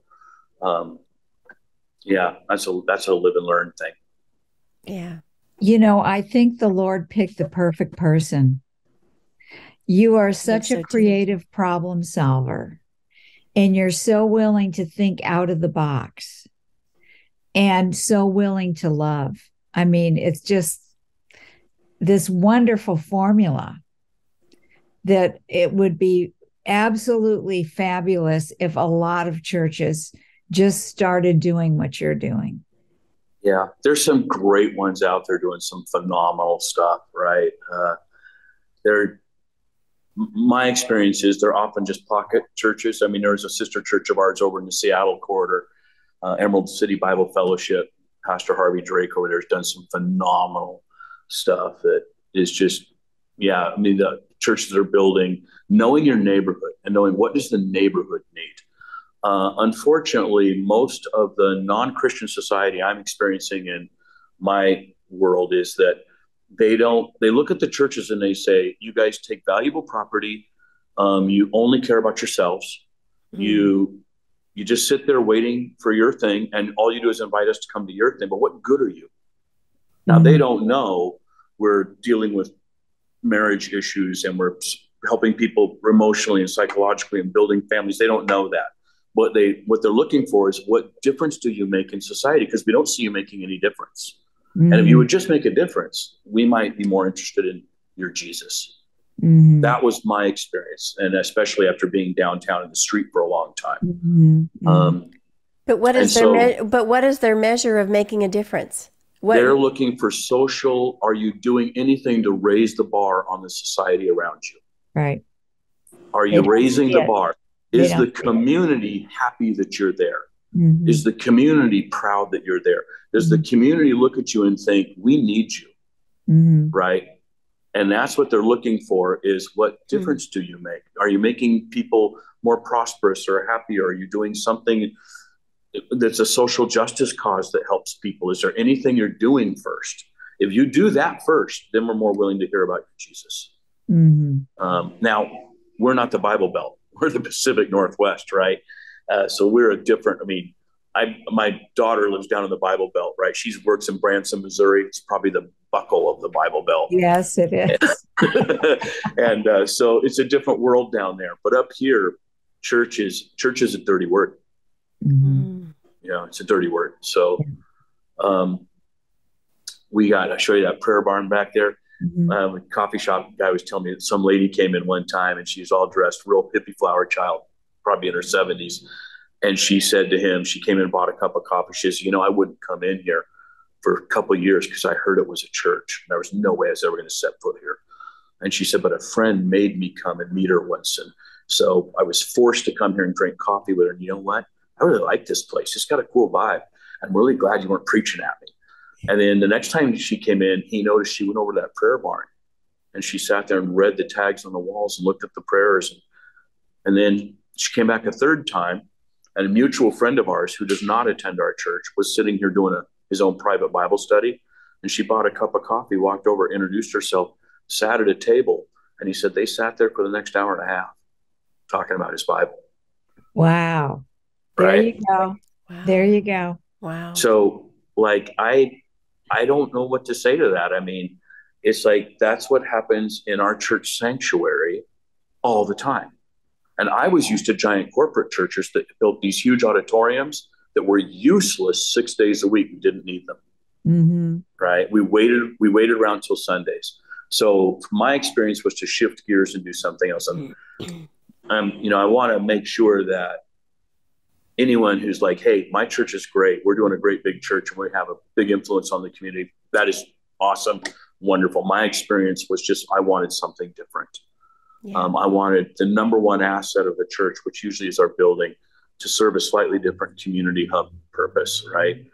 that's a live and learn thing. Yeah. You know, I think the Lord picked the perfect person. You are such a creative problem solver, and you're so willing to think out of the box and so willing to love. I mean, it's just this wonderful formula that it would be absolutely fabulous if a lot of churches just started doing what you're doing. Yeah, there's some great ones out there doing some phenomenal stuff, right? My experience is they're often just pocket churches. I mean, there's a sister church of ours over in the Seattle corridor, Emerald City Bible Fellowship. Pastor Harvey Drake over there has done some phenomenal stuff that is just, the churches are building, knowing your neighborhood and knowing what does the neighborhood need. Unfortunately, most of the non-Christian society I'm experiencing in my world is that they look at the churches and they say, you guys take valuable property. You only care about yourselves. You just sit there waiting for your thing. And all you do is invite us to come to your thing. But what good are you? Now, they don't know we're dealing with marriage issues and we're helping people emotionally and psychologically and building families. They don't know that. What they're looking for is, what difference do you make in society? Because we don't see you making any difference. And if you would just make a difference, we might be more interested in your Jesus. That was my experience, and especially after being downtown in the street for a long time. But what is their measure of making a difference? They're looking for social. Are you doing anything to raise the bar on the society around you? Right. Are you raising the bar? Is the community happy that you're there? Is the community proud that you're there? Does the community look at you and think, we need you? Right? And that's what they're looking for, is what difference do you make? Are you making people more prosperous or happier? Are you doing something that's a social justice cause that helps people? Is there anything you're doing first? If you do that first, then we're more willing to hear about Jesus. Now, we're not the Bible Belt. We're the Pacific Northwest, right? So we're my daughter lives down in the Bible Belt, right? She works in Branson, Missouri. It's probably the buckle of the Bible Belt. Yes, it is. And so it's a different world down there. But up here, church is a dirty word. Mm-hmm. You know, it's a dirty word. So I'll show you that prayer barn back there. Mm-hmm. A coffee shop guy was telling me that some lady came in one time and she's all dressed, real hippie flower child, probably in her 70s. And she said to him, she came in and bought a cup of coffee. She says, I wouldn't come in here for a couple of years because I heard it was a church. There was no way I was ever going to set foot here. And she said, but a friend made me come and meet her once. And so I was forced to come here and drink coffee with her. And you know what? I really like this place. It's got a cool vibe. I'm really glad you weren't preaching at me. And then the next time she came in, he noticed she went over to that prayer barn and she sat there and read the tags on the walls and looked at the prayers. And then she came back a third time, and a mutual friend of ours who does not attend our church was sitting here doing his own private Bible study. And she bought a cup of coffee, walked over, introduced herself, sat at a table. And he said they sat there for the next hour and a half talking about his Bible. Wow. Right? There you go. Wow. There you go. Wow. So like, I don't know what to say to that. I mean, it's like, that's what happens in our church sanctuary all the time. And I was used to giant corporate churches that built these huge auditoriums that were useless 6 days a week. We didn't need them. Mm-hmm. Right. We waited around till Sundays. So my experience was to shift gears and do something else. And, I want to make sure that anyone who's like, hey, my church is great. We're doing a great big church and we have a big influence on the community. That is awesome. Wonderful. My experience was just, I wanted something different. Yeah. I wanted the number one asset of the church, which usually is our building, to serve a slightly different community hub purpose, right?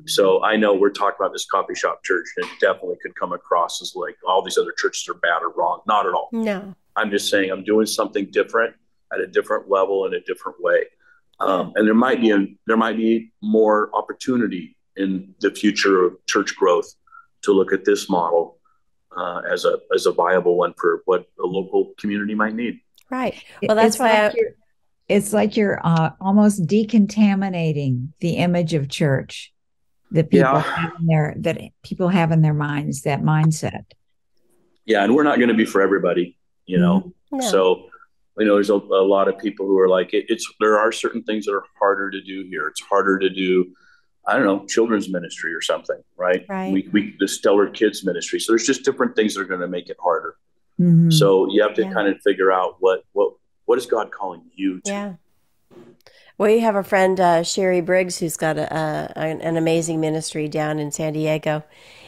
So I know we're talking about this coffee shop church, and it definitely could come across as like all these other churches are bad or wrong. Not at all. No. I'm just saying I'm doing something different at a different level in a different way. And there might be more opportunity in the future of church growth to look at this model as a viable one for what a local community might need. Right. Well, that's why it's like you're almost decontaminating the image of church that people have in their minds, that mindset. Yeah, and we're not going to be for everybody, No. So there's a lot of people who are like, there are certain things that are harder to do here. It's harder to do, I don't know, children's ministry or something, right? We the Stellar Kids ministry. So there's just different things that are going to make it harder. Mm-hmm. So you have to kind of figure out what is God calling you to? Yeah. Well, you have a friend, Sherry Briggs, who's got an amazing ministry down in San Diego.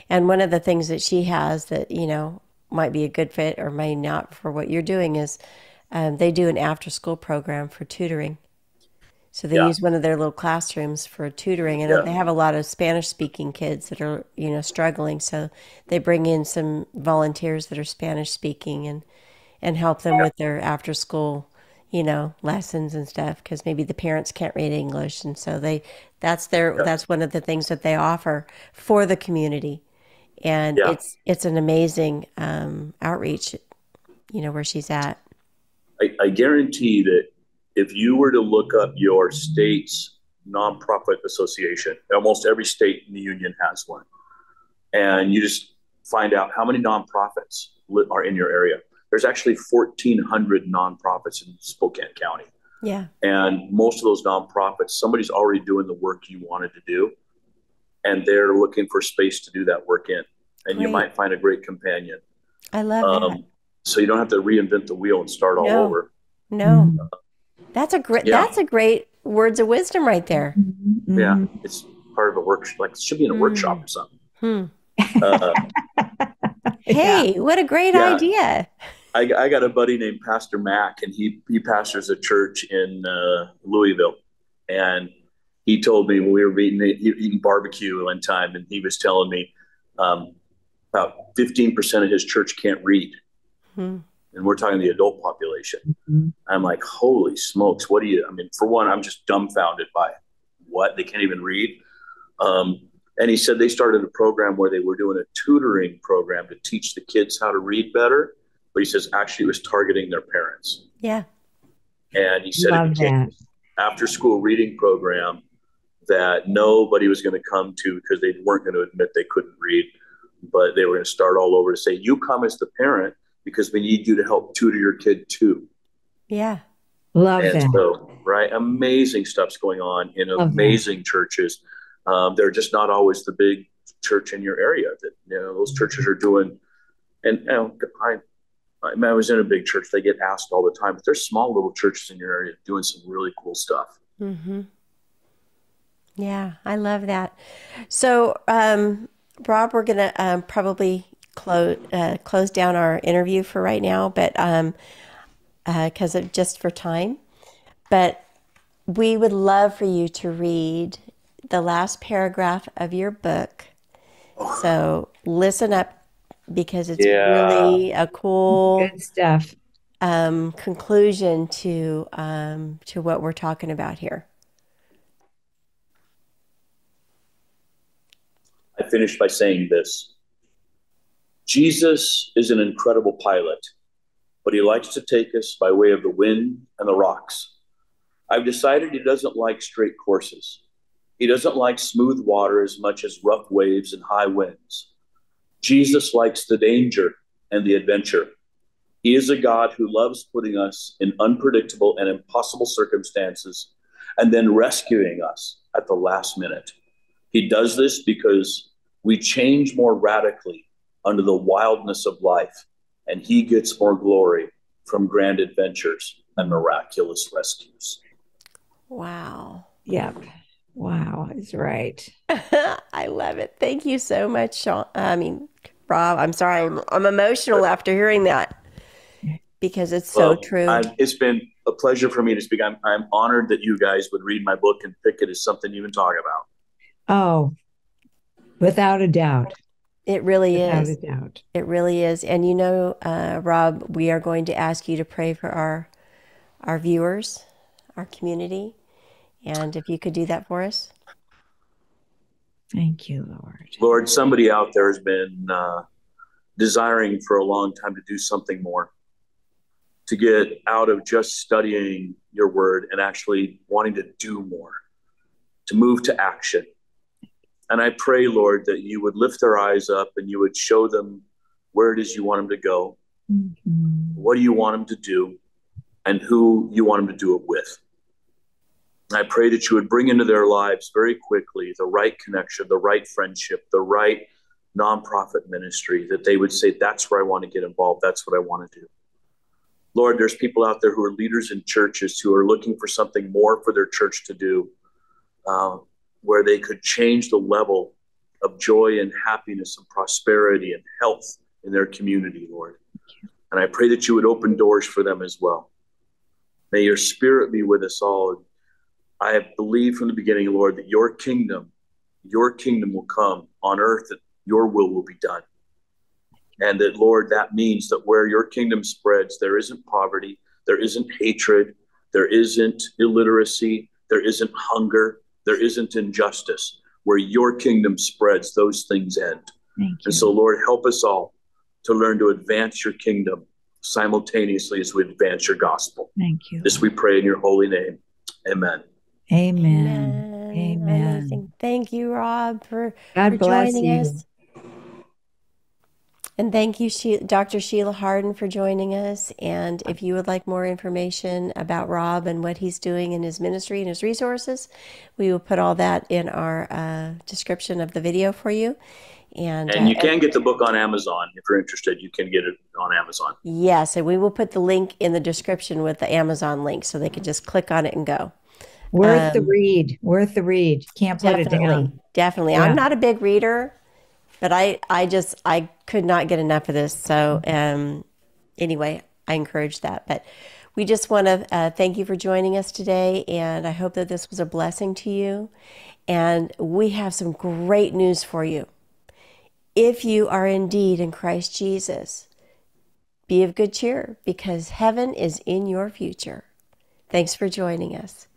And one of the things that she has that, might be a good fit or may not for what you're doing is they do an after-school program for tutoring. So they use one of their little classrooms for tutoring, and they have a lot of Spanish-speaking kids that are, struggling. So they bring in some volunteers that are Spanish-speaking and help them with their after-school, lessons and stuff, because maybe the parents can't read English, and so that's one of the things that they offer for the community, and it's an amazing outreach, where she's at. I guarantee that if you were to look up your state's nonprofit association, almost every state in the union has one, and you just find out how many nonprofits are in your area. There's actually 1,400 nonprofits in Spokane County. Yeah. And most of those nonprofits, somebody's already doing the work you wanted to do, and they're looking for space to do that work in. And you might find a great companion. I love that. So you don't have to reinvent the wheel and start all over. No. That's a great words of wisdom right there. Mm-hmm. Yeah. It's part of a workshop. Like it should be in a workshop or something. Hey, what a great idea. I got a buddy named Pastor Mac, and he pastors a church in Louisville. And he told me when we were eating barbecue one time, and he was telling me about 15% of his church can't read. Mm-hmm. And we're talking the adult population. Mm-hmm. I'm like, holy smokes, for one, I'm just dumbfounded by what? They can't even read. And he said they started a program where they were doing a tutoring program to teach the kids how to read better. But he says actually it was targeting their parents. Yeah. And he said it became an after-school reading program that nobody was going to come to because they weren't going to admit they couldn't read. But they were going to start all over to say, you come as the parent because we need you to help tutor your kid too. Yeah. Love And that. so, right, amazing stuff's going on in Love amazing that. churches. They're just not always the big church in your area that, those churches are doing. And I was in a big church. They get asked all the time, but there's small little churches in your area doing some really cool stuff. Mm-hmm. Yeah, I love that. So, Rob, we're going to probably close down our interview for right now, but because of just for time. But we would love for you to read the last paragraph of your book. So listen up, because it's really a cool Good stuff. conclusion to what we're talking about here. I finished by saying this. Jesus is an incredible pilot, but he likes to take us by way of the wind and the rocks. I've decided he doesn't like straight courses. He doesn't like smooth water as much as rough waves and high winds. Jesus likes the danger and the adventure. He is a God who loves putting us in unpredictable and impossible circumstances and then rescuing us at the last minute. He does this because we change more radically under the wildness of life, and he gets more glory from grand adventures and miraculous rescues. Wow. Yep. Wow, he's right. I love it. Thank you so much, Rob. I'm sorry. I'm emotional after hearing that, because it's so true. It's been a pleasure for me to speak. I'm honored that you guys would read my book and pick it as something you can talk about. Oh, without a doubt. It really is. Without a doubt. It really is. And Rob, we are going to ask you to pray for our viewers, our community. And if you could do that for us. Thank you, Lord. Lord, somebody out there has been desiring for a long time to do something more, to get out of just studying your word and actually wanting to do more, to move to action. And I pray, Lord, that you would lift their eyes up and you would show them where it is you want them to go, what do you want them to do, and who you want them to do it with. I pray that you would bring into their lives very quickly the right connection, the right friendship, the right nonprofit ministry, that they would say, that's where I want to get involved. That's what I want to do. Lord, there's people out there who are leaders in churches who are looking for something more for their church to do, where they could change the level of joy and happiness and prosperity and health in their community, Lord. And I pray that you would open doors for them as well. May your spirit be with us all. I have believed from the beginning, Lord, that your kingdom will come on earth, that your will be done. And that, Lord, that means that where your kingdom spreads, there isn't poverty, there isn't hatred, there isn't illiteracy, there isn't hunger, there isn't injustice. Where your kingdom spreads, those things end. Thank you. And so, Lord, help us all to learn to advance your kingdom simultaneously as we advance your gospel. Thank you. This we pray in your holy name. Amen. Amen. Amen. Amazing. Thank you, Rob, for bless joining you. us. And thank you, Dr. Sheila Harden, for joining us. And if you would like more information about Rob and what he's doing in his ministry and his resources, we will put all that in our description of the video for you. And you can get the book on Amazon. If you're interested, you can get it on Amazon. Yes, and we will put the link in the description with the Amazon link, so they can just click on it and go. Worth the read. Worth the read. Can't put it down. Definitely. Yeah. I'm not a big reader, but I could not get enough of this. So anyway, I encourage that. But we just want to thank you for joining us today, and I hope that this was a blessing to you. And we have some great news for you. If you are indeed in Christ Jesus, be of good cheer, because heaven is in your future. Thanks for joining us.